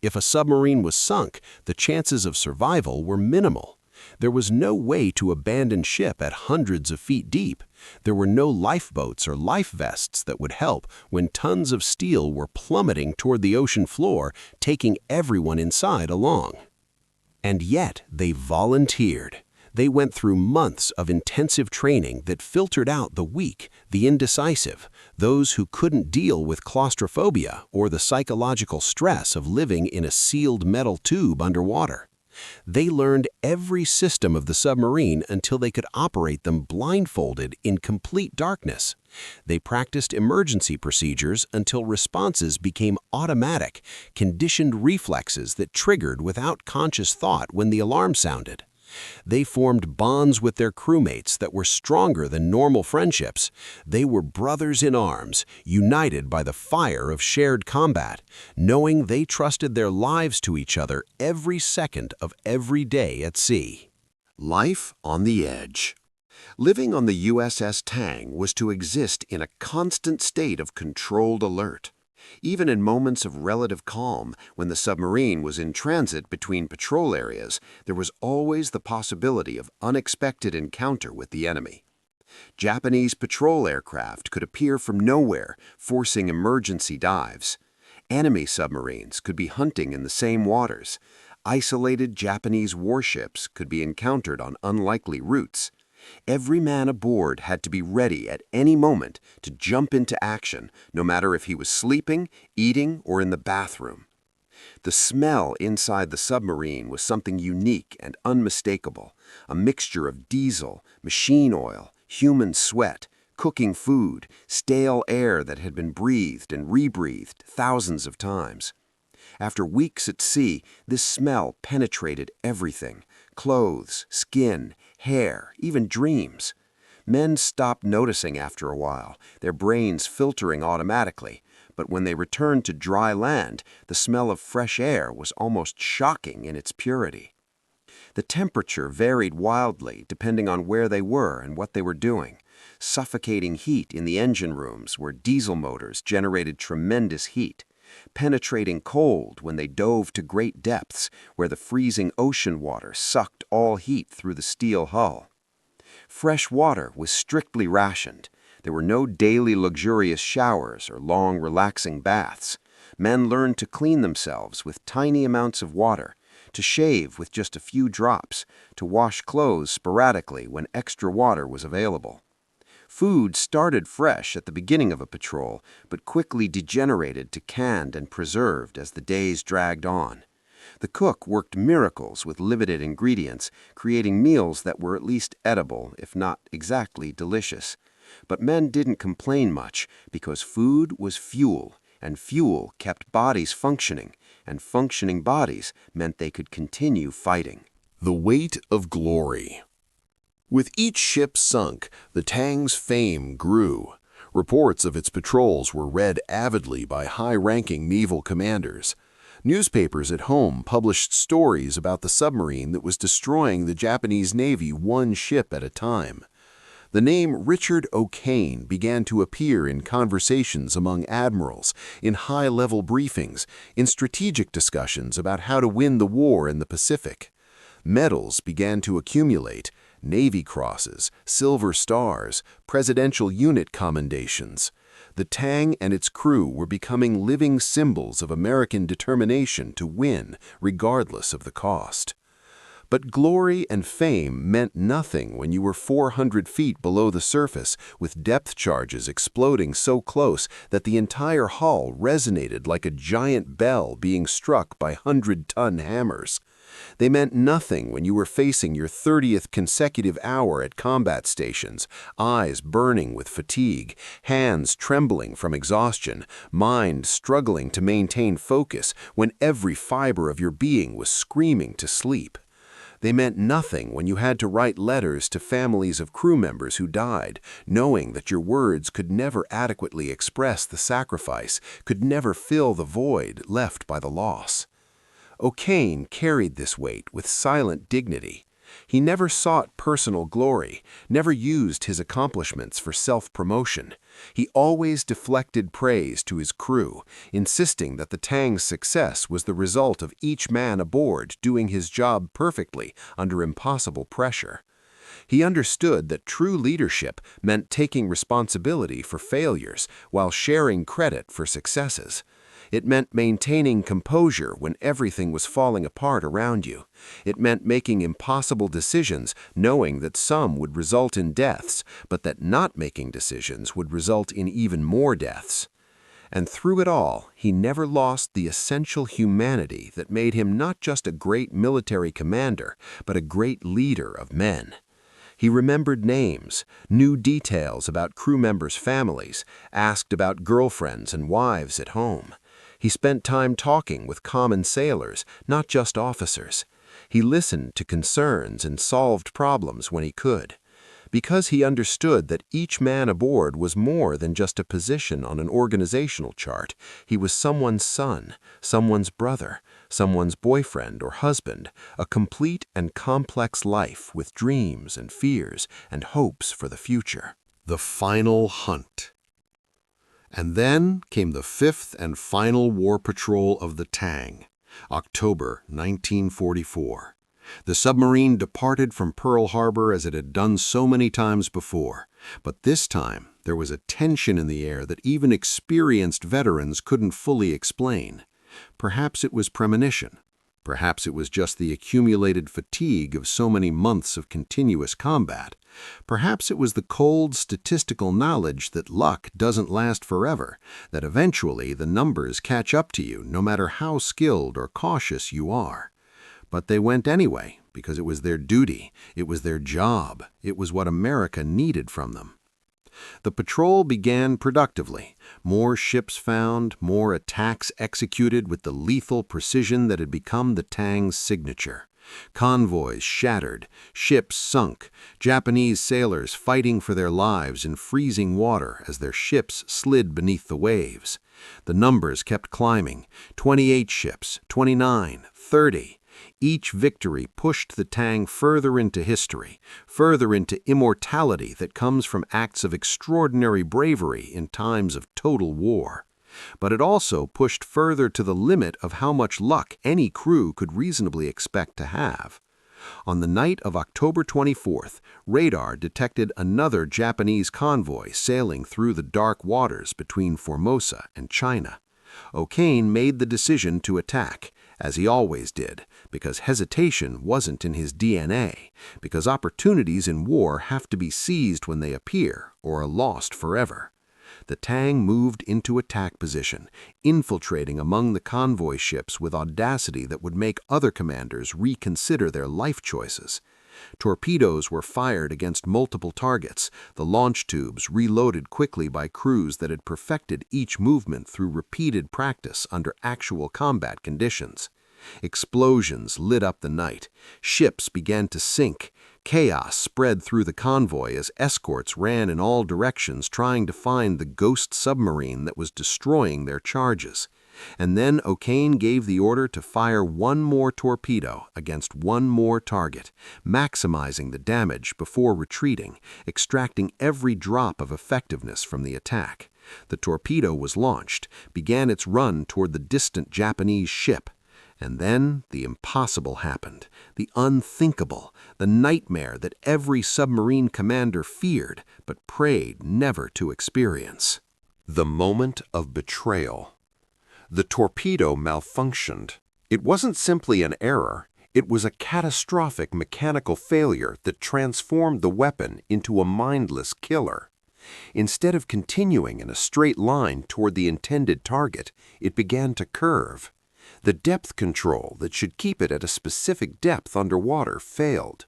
Speaker 1: If a submarine was sunk, the chances of survival were minimal. There was no way to abandon ship at hundreds of feet deep. There were no lifeboats or life vests that would help when tons of steel were plummeting toward the ocean floor, taking everyone inside along. And yet, they volunteered. They went through months of intensive training that filtered out the weak, the indecisive, those who couldn't deal with claustrophobia or the psychological stress of living in a sealed metal tube underwater. They learned every system of the submarine until they could operate them blindfolded in complete darkness. They practiced emergency procedures until responses became automatic, conditioned reflexes that triggered without conscious thought when the alarm sounded. They formed bonds with their crewmates that were stronger than normal friendships. They were brothers in arms, united by the fire of shared combat, knowing they trusted their lives to each other every second of every day at sea.
Speaker 3: Life on the edge. Living on the USS Tang was to exist in a constant state of controlled alert. Even in moments of relative calm, when the submarine was in transit between patrol areas, there was always the possibility of unexpected encounter with the enemy. Japanese patrol aircraft could appear from nowhere, forcing emergency dives. Enemy submarines could be hunting in the same waters. Isolated Japanese warships could be encountered on unlikely routes. Every man aboard had to be ready at any moment to jump into action, no matter if he was sleeping, eating, or in the bathroom. The smell inside the submarine was something unique and unmistakable, a mixture of diesel, machine oil, human sweat, cooking food, stale air that had been breathed and rebreathed thousands of times. After weeks at sea, this smell penetrated everything: clothes, skin, hair, even dreams. Men stopped noticing after a while, their brains filtering automatically, but when they returned to dry land, the smell of fresh air was almost shocking in its purity. The temperature varied wildly depending on where they were and what they were doing. Suffocating heat in the engine rooms where diesel motors generated tremendous heat. Penetrating cold when they dove to great depths where the freezing ocean water sucked all heat through the steel hull. Fresh water was strictly rationed. There were no daily luxurious showers or long relaxing baths. Men learned to clean themselves with tiny amounts of water, to shave with just a few drops, to wash clothes sporadically when extra water was available. Food started fresh at the beginning of a patrol, but quickly degenerated to canned and preserved as the days dragged on. The cook worked miracles with limited ingredients, creating meals that were at least edible, if not exactly delicious. But men didn't complain much, because food was fuel, and fuel kept bodies functioning, and functioning bodies meant they could continue fighting.
Speaker 2: The weight of glory. With each ship sunk, the Tang's fame grew. Reports of its patrols were read avidly by high-ranking naval commanders. Newspapers at home published stories about the submarine that was destroying the Japanese Navy one ship at a time. The name Richard O'Kane began to appear in conversations among admirals, in high-level briefings, in strategic discussions about how to win the war in the Pacific. Medals began to accumulate: Navy Crosses, Silver Stars, Presidential Unit Commendations. The Tang and its crew were becoming living symbols of American determination to win, regardless of the cost. But glory and fame meant nothing when you were 400 feet below the surface, with depth charges exploding so close that the entire hull resonated like a giant bell being struck by 100-ton hammers. They meant nothing when you were facing your 30th consecutive hour at combat stations, eyes burning with fatigue, hands trembling from exhaustion, mind struggling to maintain focus when every fiber of your being was screaming to sleep.
Speaker 1: They meant nothing when you had to write letters to families of crew members who died, knowing that your words could never adequately express the sacrifice, could never fill the void left by the loss. O'Kane carried this weight with silent dignity. He never sought personal glory, never used his accomplishments for self-promotion. He always deflected praise to his crew, insisting that the Tang's success was the result of each man aboard doing his job perfectly under impossible pressure. He understood that true leadership meant taking responsibility for failures while sharing credit for successes. It meant maintaining composure when everything was falling apart around you. It meant making impossible decisions, knowing that some would result in deaths, but that not making decisions would result in even more deaths. And through it all, he never lost the essential humanity that made him not just a great military commander, but a great leader of men. He remembered names, knew details about crew members' families, asked about girlfriends and wives at home. He spent time talking with common sailors, not just officers. He listened to concerns and solved problems when he could. Because he understood that each man aboard was more than just a position on an organizational chart, he was someone's son, someone's brother, someone's boyfriend or husband, a complete and complex life with dreams and fears and hopes for the future.
Speaker 3: The final hunt. And then came the fifth and final war patrol of the Tang, October 1944. The submarine departed from Pearl Harbor as it had done so many times before, but this time there was a tension in the air that even experienced veterans couldn't fully explain. Perhaps it was premonition. Perhaps it was just the accumulated fatigue of so many months of continuous combat. Perhaps it was the cold statistical knowledge that luck doesn't last forever, that eventually the numbers catch up to you no matter how skilled or cautious you are. But they went anyway because it was their duty, it was their job, it was what America needed from them. The patrol began productively. More ships found, more attacks executed with the lethal precision that had become the Tang's signature. Convoys shattered, ships sunk, Japanese sailors fighting for their lives in freezing water as their ships slid beneath the waves. The numbers kept climbing, 28 ships, 29, 30. Each victory pushed the Tang further into history, further into immortality that comes from acts of extraordinary bravery in times of total war. But it also pushed further to the limit of how much luck any crew could reasonably expect to have. On the night of October 24th, radar detected another Japanese convoy sailing through the dark waters between Formosa and China. O'Kane made the decision to attack, as he always did, because hesitation wasn't in his DNA, because opportunities in war have to be seized when they appear or are lost forever. The Tang moved into attack position, infiltrating among the convoy ships with audacity that would make other commanders reconsider their life choices. Torpedoes were fired against multiple targets, the launch tubes reloaded quickly by crews that had perfected each movement through repeated practice under actual combat conditions. Explosions lit up the night. Ships began to sink. Chaos spread through the convoy as escorts ran in all directions trying to find the ghost submarine that was destroying their charges. And then O'Kane gave the order to fire one more torpedo against one more target, maximizing the damage before retreating, extracting every drop of effectiveness from the attack. The torpedo was launched, began its run toward the distant Japanese ship. And then the impossible happened, the unthinkable, the nightmare that every submarine commander feared but prayed never to experience.
Speaker 1: The moment of betrayal. The torpedo malfunctioned. It wasn't simply an error, it was a catastrophic mechanical failure that transformed the weapon into a mindless killer. Instead of continuing in a straight line toward the intended target, it began to curve. The depth control that should keep it at a specific depth underwater failed.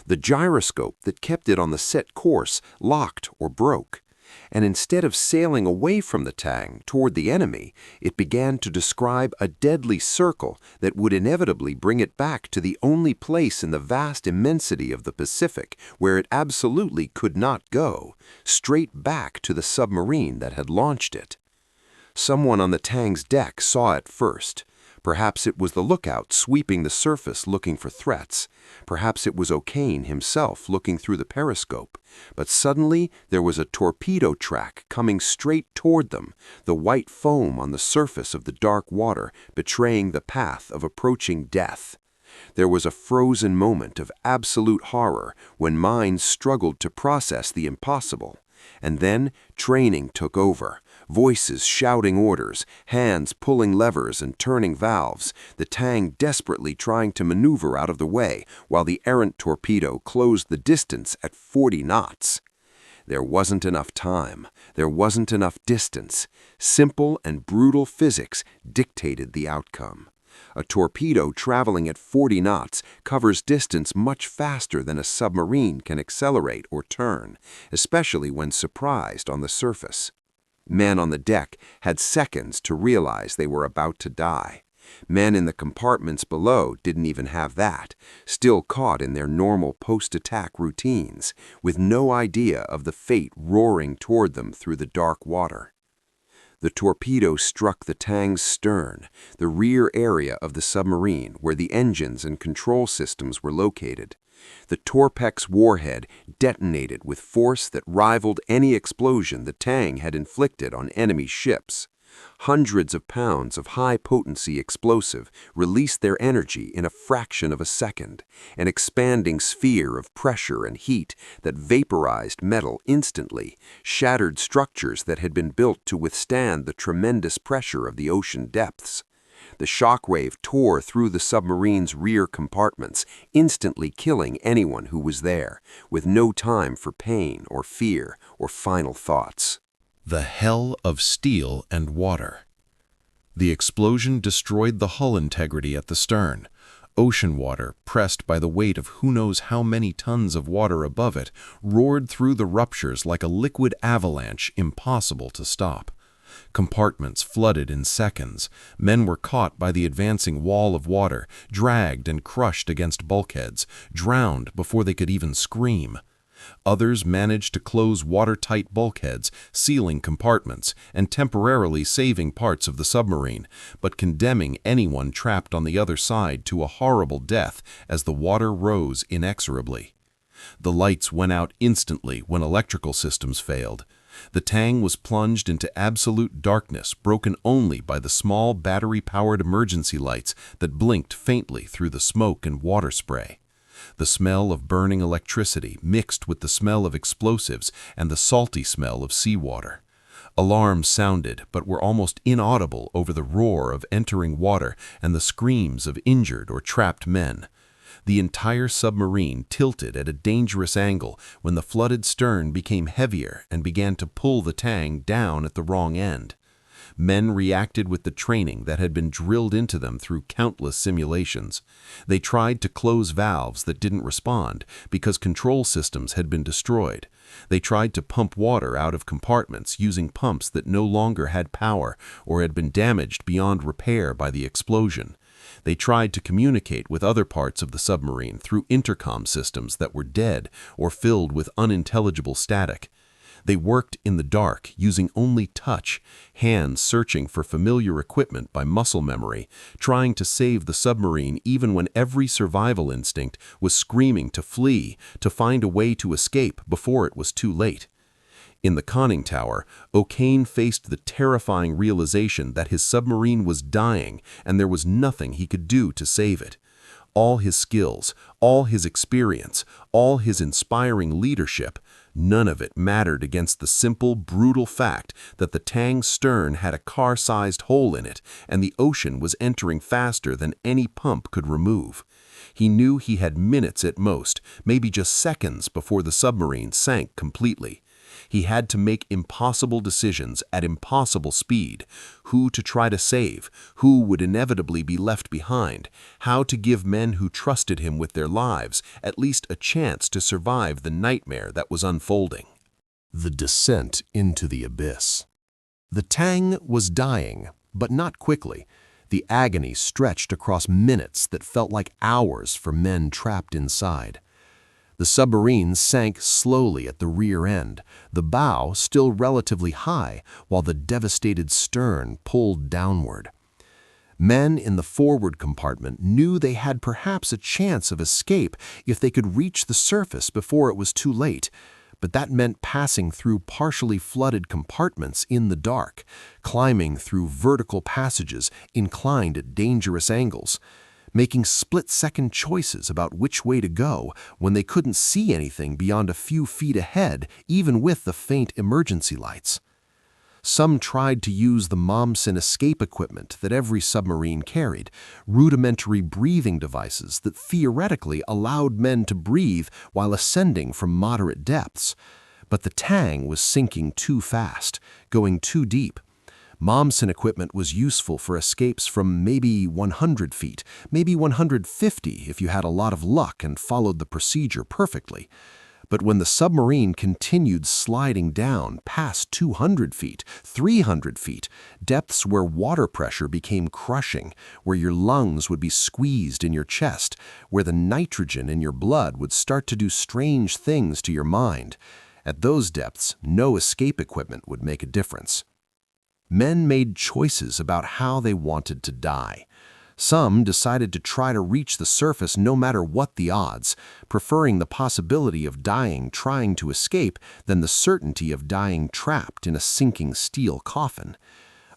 Speaker 1: The gyroscope that kept it on the set course locked or broke. And instead of sailing away from the Tang toward the enemy, it began to describe a deadly circle that would inevitably bring it back to the only place in the vast immensity of the Pacific where it absolutely could not go, straight back to the submarine that had launched it. Someone on the Tang's deck saw it first. Perhaps it was the lookout sweeping the surface looking for threats. Perhaps it was O'Kane himself looking through the periscope. But suddenly there was a torpedo track coming straight toward them, the white foam on the surface of the dark water betraying the path of approaching death. There was a frozen moment of absolute horror when minds struggled to process the impossible. And then training took over. Voices shouting orders, hands pulling levers and turning valves, the Tang desperately trying to maneuver out of the way while the errant torpedo closed the distance at 40 knots. There wasn't enough time. There wasn't enough distance. Simple and brutal physics dictated the outcome. A torpedo traveling at 40 knots covers distance much faster than a submarine can accelerate or turn, especially when surprised on the surface. Men on the deck had seconds to realize they were about to die. Men in the compartments below didn't even have that, still caught in their normal post-attack routines, with no idea of the fate roaring toward them through the dark water. The torpedo struck the Tang's stern, the rear area of the submarine where the engines and control systems were located. The Torpex warhead detonated with force that rivaled any explosion the Tang had inflicted on enemy ships. Hundreds of pounds of high-potency explosive released their energy in a fraction of a second, an expanding sphere of pressure and heat that vaporized metal instantly, shattered structures that had been built to withstand the tremendous pressure of the ocean depths. The shockwave tore through the submarine's rear compartments, instantly killing anyone who was there, with no time for pain or fear or final thoughts.
Speaker 2: The hell of steel and water. The explosion destroyed the hull integrity at the stern. Ocean water, pressed by the weight of who knows how many tons of water above it, roared through the ruptures like a liquid avalanche impossible to stop. Compartments flooded in seconds. Men were caught by the advancing wall of water, dragged and crushed against bulkheads, drowned before they could even scream. Others managed to close watertight bulkheads, sealing compartments, and temporarily saving parts of the submarine, but condemning anyone trapped on the other side to a horrible death as the water rose inexorably. The lights went out instantly when electrical systems failed. The Tang was plunged into absolute darkness, broken only by the small battery-powered emergency lights that blinked faintly through the smoke and water spray. The smell of burning electricity mixed with the smell of explosives and the salty smell of seawater. Alarms sounded, but were almost inaudible over the roar of entering water and the screams of injured or trapped men. The entire submarine tilted at a dangerous angle when the flooded stern became heavier and began to pull the Tang down at the wrong end. Men reacted with the training that had been drilled into them through countless simulations. They tried to close valves that didn't respond because control systems had been destroyed. They tried to pump water out of compartments using pumps that no longer had power or had been damaged beyond repair by the explosion. They tried to communicate with other parts of the submarine through intercom systems that were dead or filled with unintelligible static. They worked in the dark, using only touch, hands searching for familiar equipment by muscle memory, trying to save the submarine even when every survival instinct was screaming to flee, to find a way to escape before it was too late. In the conning tower, O'Kane faced the terrifying realization that his submarine was dying and there was nothing he could do to save it. All his skills, all his experience, all his inspiring leadership, none of it mattered against the simple, brutal fact that the Tang's stern had a car-sized hole in it and the ocean was entering faster than any pump could remove. He knew he had minutes at most, maybe just seconds before the submarine sank completely. He had to make impossible decisions at impossible speed, who to try to save, who would inevitably be left behind, how to give men who trusted him with their lives at least a chance to survive the nightmare that was unfolding.
Speaker 3: The descent into the abyss. The Tang was dying, but not quickly. The agony stretched across minutes that felt like hours for men trapped inside. The submarine sank slowly at the rear end, the bow still relatively high, while the devastated stern pulled downward. Men in the forward compartment knew they had perhaps a chance of escape if they could reach the surface before it was too late, but that meant passing through partially flooded compartments in the dark, climbing through vertical passages inclined at dangerous angles, making split-second choices about which way to go when they couldn't see anything beyond a few feet ahead, even with the faint emergency lights. Some tried to use the Momsen escape equipment that every submarine carried, rudimentary breathing devices that theoretically allowed men to breathe while ascending from moderate depths. But the Tang was sinking too fast, going too deep. Momsen equipment was useful for escapes from maybe 100 feet, maybe 150 if you had a lot of luck and followed the procedure perfectly. But when the submarine continued sliding down past 200 feet, 300 feet, depths where water pressure became crushing, where your lungs would be squeezed in your chest, where the nitrogen in your blood would start to do strange things to your mind, at those depths, no escape equipment would make a difference. Men made choices about how they wanted to die. Some decided to try to reach the surface no matter what the odds, preferring the possibility of dying trying to escape than the certainty of dying trapped in a sinking steel coffin.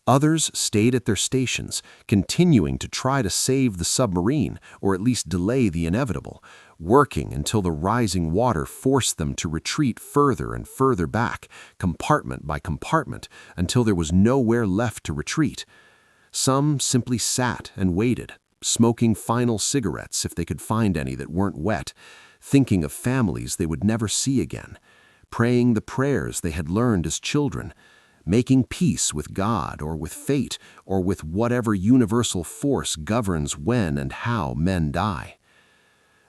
Speaker 3: Others stayed at their stations, continuing to try to save the submarine or at least delay the inevitable, working until the rising water forced them to retreat further and further back, compartment by compartment, until there was nowhere left to retreat. Some simply sat and waited, smoking final cigarettes if they could find any that weren't wet, thinking of families they would never see again, praying the prayers they had learned as children, making peace with God or with fate or with whatever universal force governs when and how men die.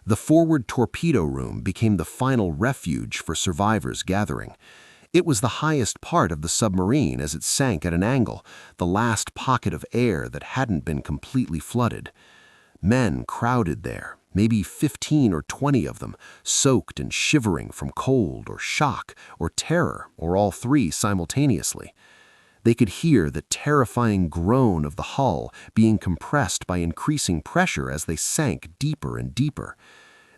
Speaker 3: The forward torpedo room became the final refuge for survivors gathering. It was the highest part of the submarine as it sank at an angle, the last pocket of air that hadn't been completely flooded. Men crowded there, maybe 15 or 20 of them, soaked and shivering from cold or shock or terror or all three simultaneously. They could hear the terrifying groan of the hull being compressed by increasing pressure as they sank deeper and deeper.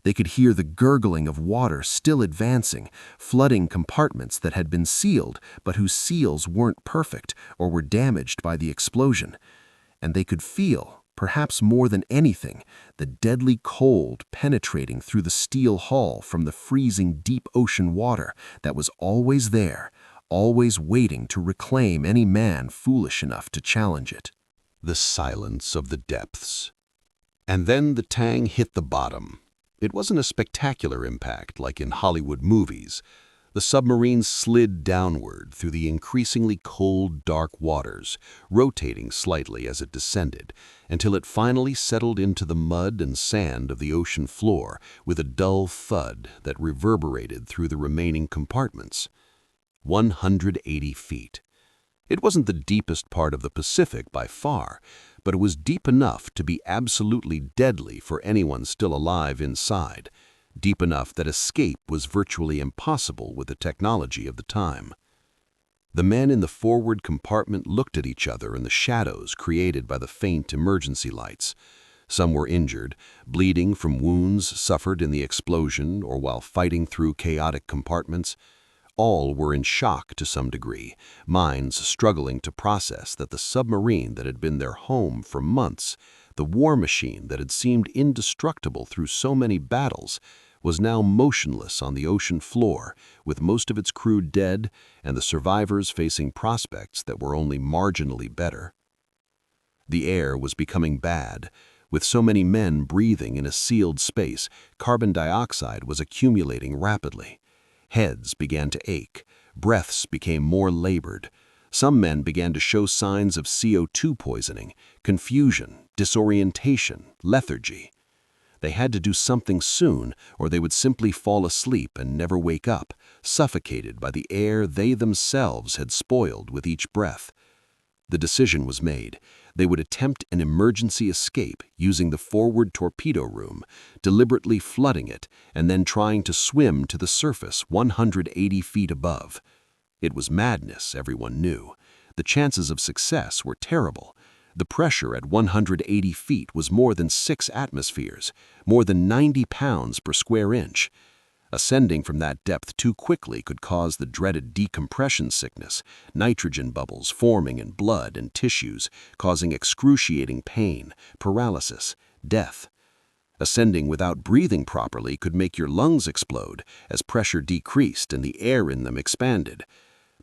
Speaker 3: They could hear the gurgling of water still advancing, flooding compartments that had been sealed but whose seals weren't perfect or were damaged by the explosion. And they could feel, perhaps more than anything, the deadly cold penetrating through the steel hull from the freezing deep ocean water that was always there, always waiting to reclaim any man foolish enough to challenge it.
Speaker 2: The silence of the depths. And then the Tang hit the bottom. It wasn't a spectacular impact like in Hollywood movies. The submarine slid downward through the increasingly cold, dark waters, rotating slightly as it descended, until it finally settled into the mud and sand of the ocean floor with a dull thud that reverberated through the remaining compartments. 180 feet. It wasn't the deepest part of the Pacific by far, but it was deep enough to be absolutely deadly for anyone still alive inside, deep enough that escape was virtually impossible with the technology of the time. The men in the forward compartment looked at each other in the shadows created by the faint emergency lights. Some were injured, bleeding from wounds suffered in the explosion or while fighting through chaotic compartments. All were in shock to some degree, minds struggling to process that the submarine that had been their home for months, the war machine that had seemed indestructible through so many battles, was now motionless on the ocean floor, with most of its crew dead and the survivors facing prospects that were only marginally better. The air was becoming bad. With so many men breathing in a sealed space, carbon dioxide was accumulating rapidly. Heads began to ache, breaths became more labored. Some men began to show signs of CO2 poisoning, confusion, disorientation, lethargy. They had to do something soon, or they would simply fall asleep and never wake up, suffocated by the air they themselves had spoiled with each breath. The decision was made. They would attempt an emergency escape using the forward torpedo room, deliberately flooding it, and then trying to swim to the surface 180 feet above. It was madness, everyone knew. The chances of success were terrible. The pressure at 180 feet was more than 6 atmospheres, more than 90 pounds per square inch. Ascending from that depth too quickly could cause the dreaded decompression sickness, nitrogen bubbles forming in blood and tissues, causing excruciating pain, paralysis, death. Ascending without breathing properly could make your lungs explode as pressure decreased and the air in them expanded.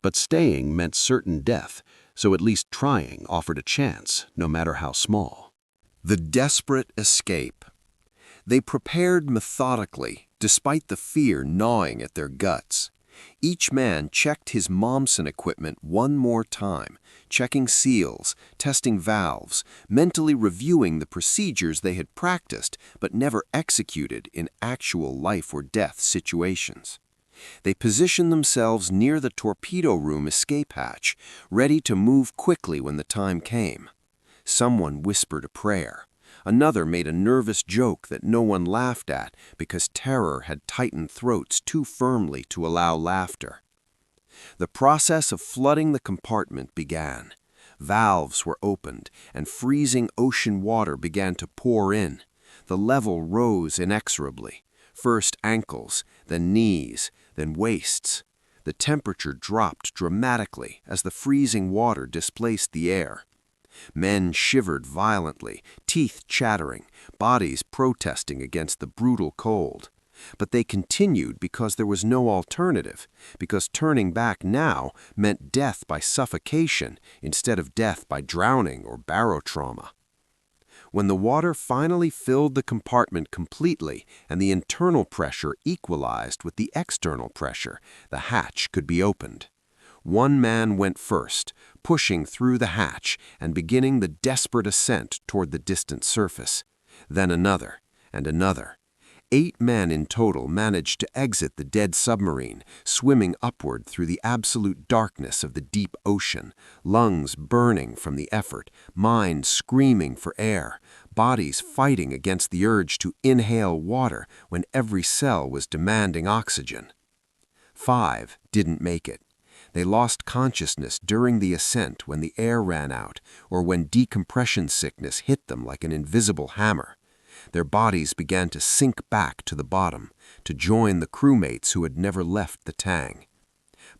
Speaker 2: But staying meant certain death, so at least trying offered a chance, no matter how small.
Speaker 1: The desperate escape. They prepared methodically, despite the fear gnawing at their guts. Each man checked his Momsen equipment one more time, checking seals, testing valves, mentally reviewing the procedures they had practiced but never executed in actual life-or-death situations. They positioned themselves near the torpedo room escape hatch, ready to move quickly when the time came. Someone whispered a prayer. Another made a nervous joke that no one laughed at because terror had tightened throats too firmly to allow laughter. The process of flooding the compartment began. Valves were opened, and freezing ocean water began to pour in. The level rose inexorably. First ankles, then knees, then waists. The temperature dropped dramatically as the freezing water displaced the air. Men shivered violently, teeth chattering, bodies protesting against the brutal cold. But they continued because there was no alternative, because turning back now meant death by suffocation instead of death by drowning or barotrauma. When the water finally filled the compartment completely and the internal pressure equalized with the external pressure, the hatch could be opened. One man went first, pushing through the hatch and beginning the desperate ascent toward the distant surface. Then another, and another. 8 men in total managed to exit the dead submarine, swimming upward through the absolute darkness of the deep ocean, lungs burning from the effort, minds screaming for air, bodies fighting against the urge to inhale water when every cell was demanding oxygen. 5 didn't make it. They lost consciousness during the ascent when the air ran out or when decompression sickness hit them like an invisible hammer. Their bodies began to sink back to the bottom, to join the crewmates who had never left the Tang.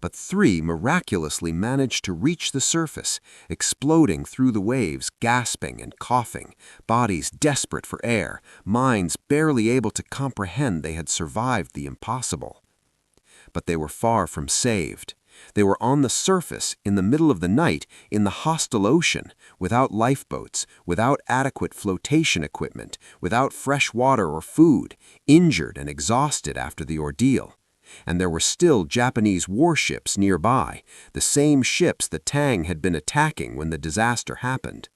Speaker 1: But 3 miraculously managed to reach the surface, exploding through the waves, gasping and coughing, bodies desperate for air, minds barely able to comprehend they had survived the impossible. But they were far from saved. They were on the surface, in the middle of the night, in the hostile ocean, without lifeboats, without adequate flotation equipment, without fresh water or food, injured and exhausted after the ordeal. And there were still Japanese warships nearby, the same ships the Tang had been attacking when the disaster happened.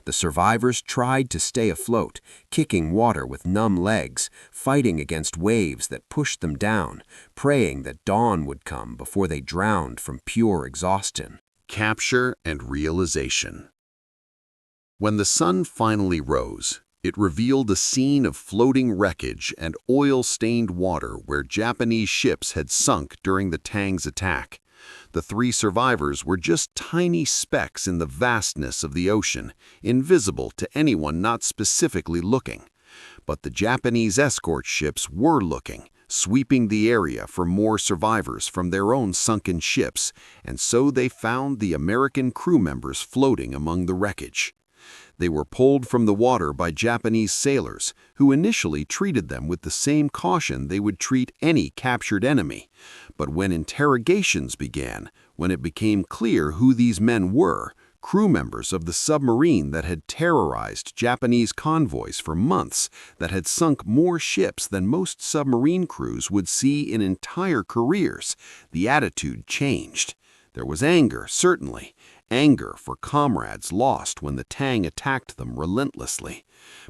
Speaker 1: The survivors tried to stay afloat, kicking water with numb legs, fighting against waves that pushed them down, praying that dawn would come before they drowned from pure exhaustion.
Speaker 2: Capture and realization. When the sun finally rose, it revealed a scene of floating wreckage and oil-stained water where Japanese ships had sunk during the Tang's attack. The 3 survivors were just tiny specks in the vastness of the ocean, invisible to anyone not specifically looking. But the Japanese escort ships were looking, sweeping the area for more survivors from their own sunken ships, and so they found the American crew members floating among the wreckage. They were pulled from the water by Japanese sailors, who initially treated them with the same caution they would treat any captured enemy. But when interrogations began, when it became clear who these men were, crew members of the submarine that had terrorized Japanese convoys for months, that had sunk more ships than most submarine crews would see in entire careers, the attitude changed. There was anger, certainly,
Speaker 1: anger for comrades lost when the Tang attacked them relentlessly.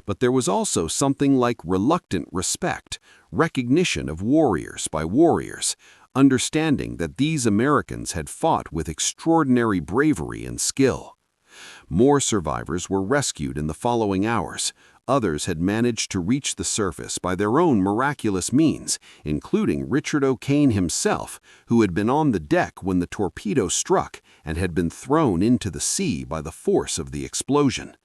Speaker 1: But there was also something like reluctant respect, recognition of warriors by warriors, understanding that these Americans had fought with extraordinary bravery and skill. More survivors were rescued in the following hours. Others had managed to reach the surface by their own miraculous means, including Richard O'Kane himself, who had been on the deck when the torpedo struck and had been thrown into the sea by the force of the explosion.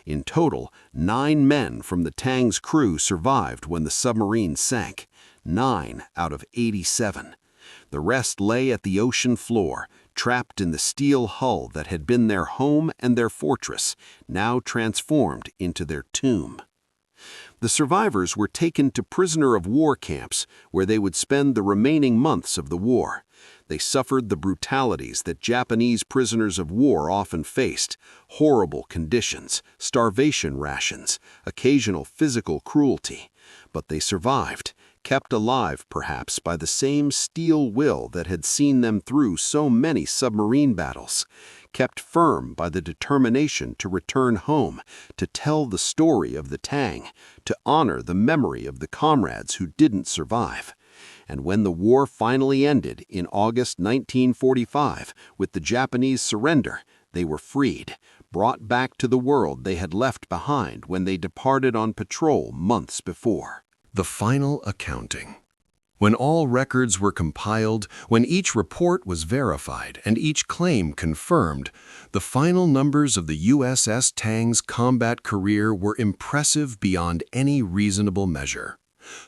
Speaker 1: In total, 9 men from the Tang's crew survived when the submarine sank, 9 out of 87. The rest lay at the ocean floor, trapped in the steel hull that had been their home and their fortress, now transformed into their tomb. The survivors were taken to prisoner-of-war camps, where they would spend the remaining months of the war. They suffered the brutalities that Japanese prisoners of war often faced: horrible conditions, starvation rations, occasional physical cruelty. But they survived, kept alive perhaps by the same steel will that had seen them through so many submarine battles, kept firm by the determination to return home, to tell the story of the Tang, to honor the memory of the comrades who didn't survive. And when the war finally ended in August 1945 with the Japanese surrender, they were freed, brought back to the world they had left behind when they departed on patrol months before.
Speaker 2: The final accounting. When all records were compiled, when each report was verified and each claim confirmed, the final numbers of the USS Tang's combat career were impressive beyond any reasonable measure.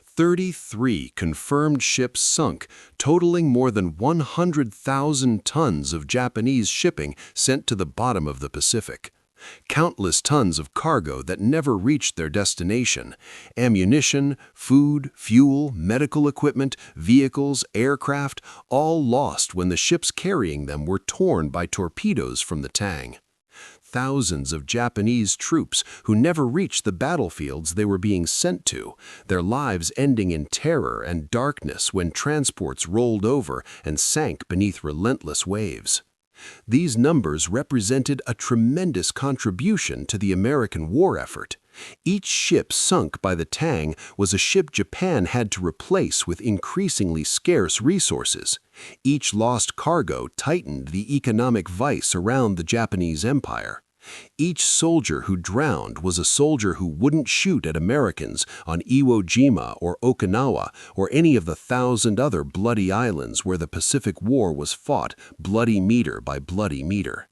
Speaker 2: 33 confirmed ships sunk, totaling more than 100,000 tons of Japanese shipping sent to the bottom of the Pacific. Countless tons of cargo that never reached their destination: ammunition, food, fuel, medical equipment, vehicles, aircraft, all lost when the ships carrying them were torn by torpedoes from the Tang. Thousands of Japanese troops who never reached the battlefields they were being sent to, their lives ending in terror and darkness when transports rolled over and sank beneath relentless waves. These numbers represented a tremendous contribution to the American war effort. Each ship sunk by the Tang was a ship Japan had to replace with increasingly scarce resources. Each lost cargo tightened the economic vice around the Japanese Empire. Each soldier who drowned was a soldier who wouldn't shoot at Americans on Iwo Jima or Okinawa or any of the 1,000 other bloody islands where the Pacific War was fought bloody meter by bloody meter.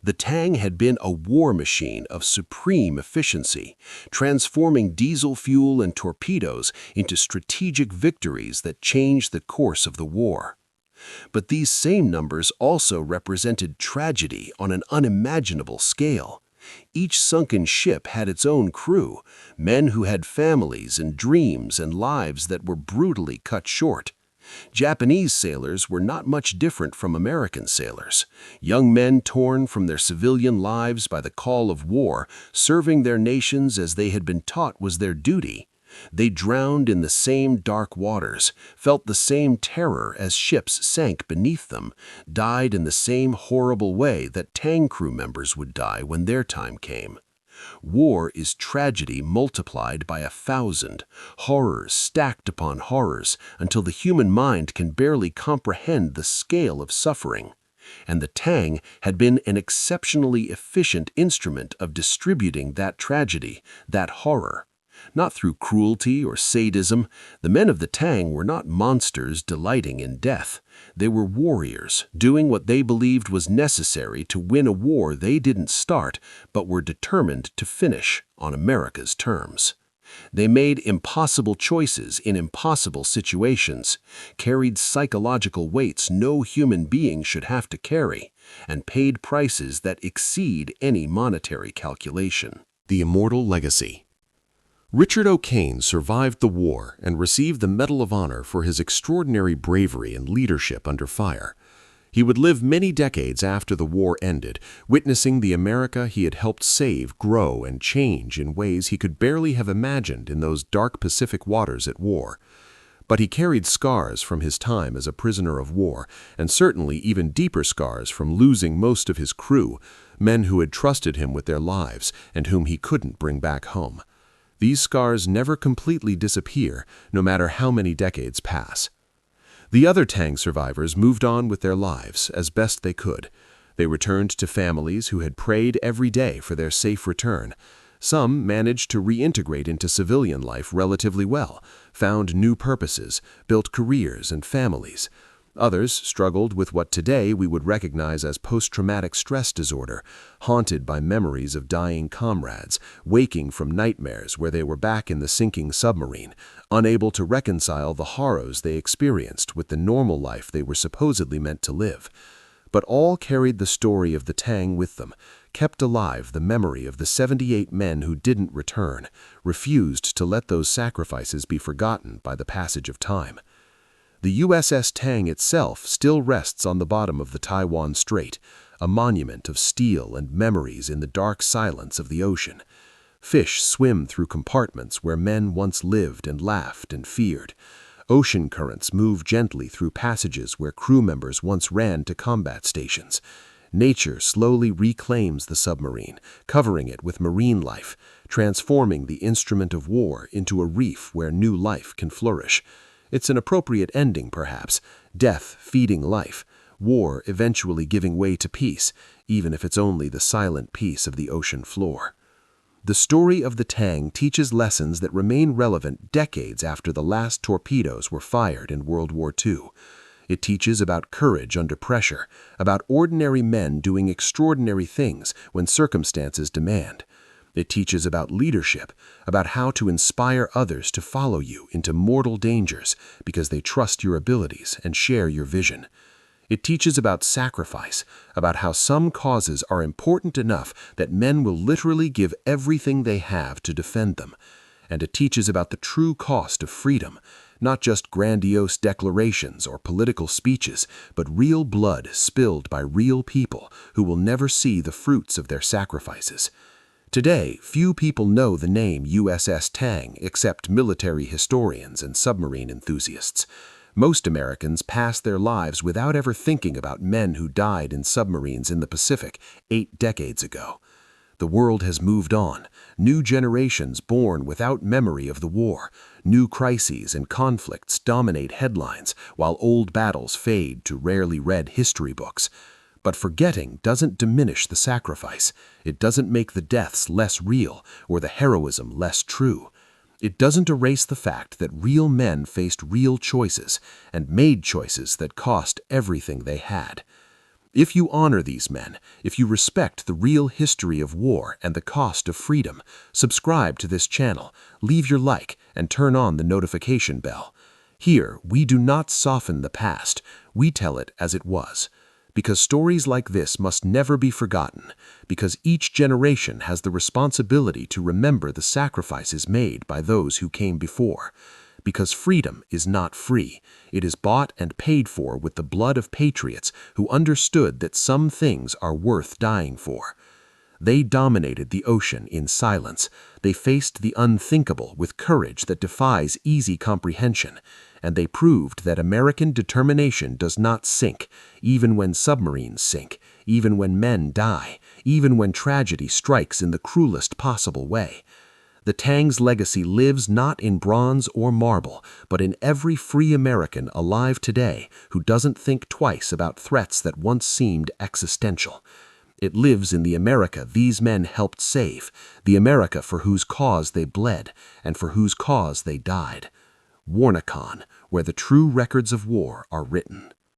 Speaker 2: The Tang had been a war machine of supreme efficiency, transforming diesel fuel and torpedoes into strategic victories that changed the course of the war. But these same numbers also represented tragedy on an unimaginable scale. Each sunken ship had its own crew, men who had families and dreams and lives that were brutally cut short. Japanese sailors were not much different from American sailors, young men torn from their civilian lives by the call of war, serving their nations as they had been taught was their duty. They drowned in the same dark waters, felt the same terror as ships sank beneath them, died in the same horrible way that Tang crew members would die when their time came. War is tragedy multiplied by 1,000, horrors stacked upon horrors until the human mind can barely comprehend the scale of suffering. And the Tang had been an exceptionally efficient instrument of distributing that tragedy, that horror. Not through cruelty or sadism, the men of the Tang were not monsters delighting in death. They were warriors, doing what they believed was necessary to win a war they didn't start, but were determined to finish on America's terms. They made impossible choices in impossible situations, carried psychological weights no human being should have to carry, and paid prices that exceed any monetary calculation.
Speaker 3: The Immortal Legacy. Richard O'Kane survived the war and received the Medal of Honor for his extraordinary bravery and leadership under fire. He would live many decades after the war ended, witnessing the America he had helped save grow and change in ways he could barely have imagined in those dark Pacific waters at war. But he carried scars from his time as a prisoner of war, and certainly even deeper scars from losing most of his crew, men who had trusted him with their lives and whom he couldn't bring back home. These scars never completely disappear, no matter how many decades pass. The other Tang survivors moved on with their lives as best they could. They returned to families who had prayed every day for their safe return. Some managed to reintegrate into civilian life relatively well, found new purposes, built careers and families. Others struggled with what today we would recognize as post-traumatic stress disorder, haunted by memories of dying comrades, waking from nightmares where they were back in the sinking submarine, unable to reconcile the horrors they experienced with the normal life they were supposedly meant to live. But all carried the story of the Tang with them, kept alive the memory of the 78 men who didn't return, refused to let those sacrifices be forgotten by the passage of time. The USS Tang itself still rests on the bottom of the Taiwan Strait, a monument of steel and memories in the dark silence of the ocean. Fish swim through compartments where men once lived and laughed and feared. Ocean currents move gently through passages where crew members once ran to combat stations. Nature slowly reclaims the submarine, covering it with marine life, transforming the instrument of war into a reef where new life can flourish. It's an appropriate ending, perhaps. Death feeding life, war eventually giving way to peace, even if it's only the silent peace of the ocean floor. The story of the Tang teaches lessons that remain relevant decades after the last torpedoes were fired in World War II. It teaches about courage under pressure, about ordinary men doing extraordinary things when circumstances demand. It teaches about leadership, about how to inspire others to follow you into mortal dangers because they trust your abilities and share your vision. It teaches about sacrifice, about how some causes are important enough that men will literally give everything they have to defend them. And it teaches about the true cost of freedom, not just grandiose declarations or political speeches, but real blood spilled by real people who will never see the fruits of their sacrifices. Today, few people know the name USS Tang except military historians and submarine enthusiasts. Most Americans pass their lives without ever thinking about men who died in submarines in the Pacific 8 decades ago. The world has moved on, new generations born without memory of the war, new crises and conflicts dominate headlines while old battles fade to rarely read history books. But forgetting doesn't diminish the sacrifice. It doesn't make the deaths less real or the heroism less true. It doesn't erase the fact that real men faced real choices and made choices that cost everything they had. If you honor these men, if you respect the real history of war and the cost of freedom, subscribe to this channel, leave your like, and turn on the notification bell. Here, we do not soften the past, we tell it as it was. Because stories like this must never be forgotten, because each generation has the responsibility to remember the sacrifices made by those who came before. Because freedom is not free, it is bought and paid for with the blood of patriots who understood that some things are worth dying for. They dominated the ocean in silence. They faced the unthinkable with courage that defies easy comprehension. And they proved that American determination does not sink, even when submarines sink, even when men die, even when tragedy strikes in the cruelest possible way. The Tang's legacy lives not in bronze or marble, but in every free American alive today who doesn't think twice about threats that once seemed existential. It lives in the America these men helped save, the America for whose cause they bled and for whose cause they died. Warnicon, where the true records of war are written.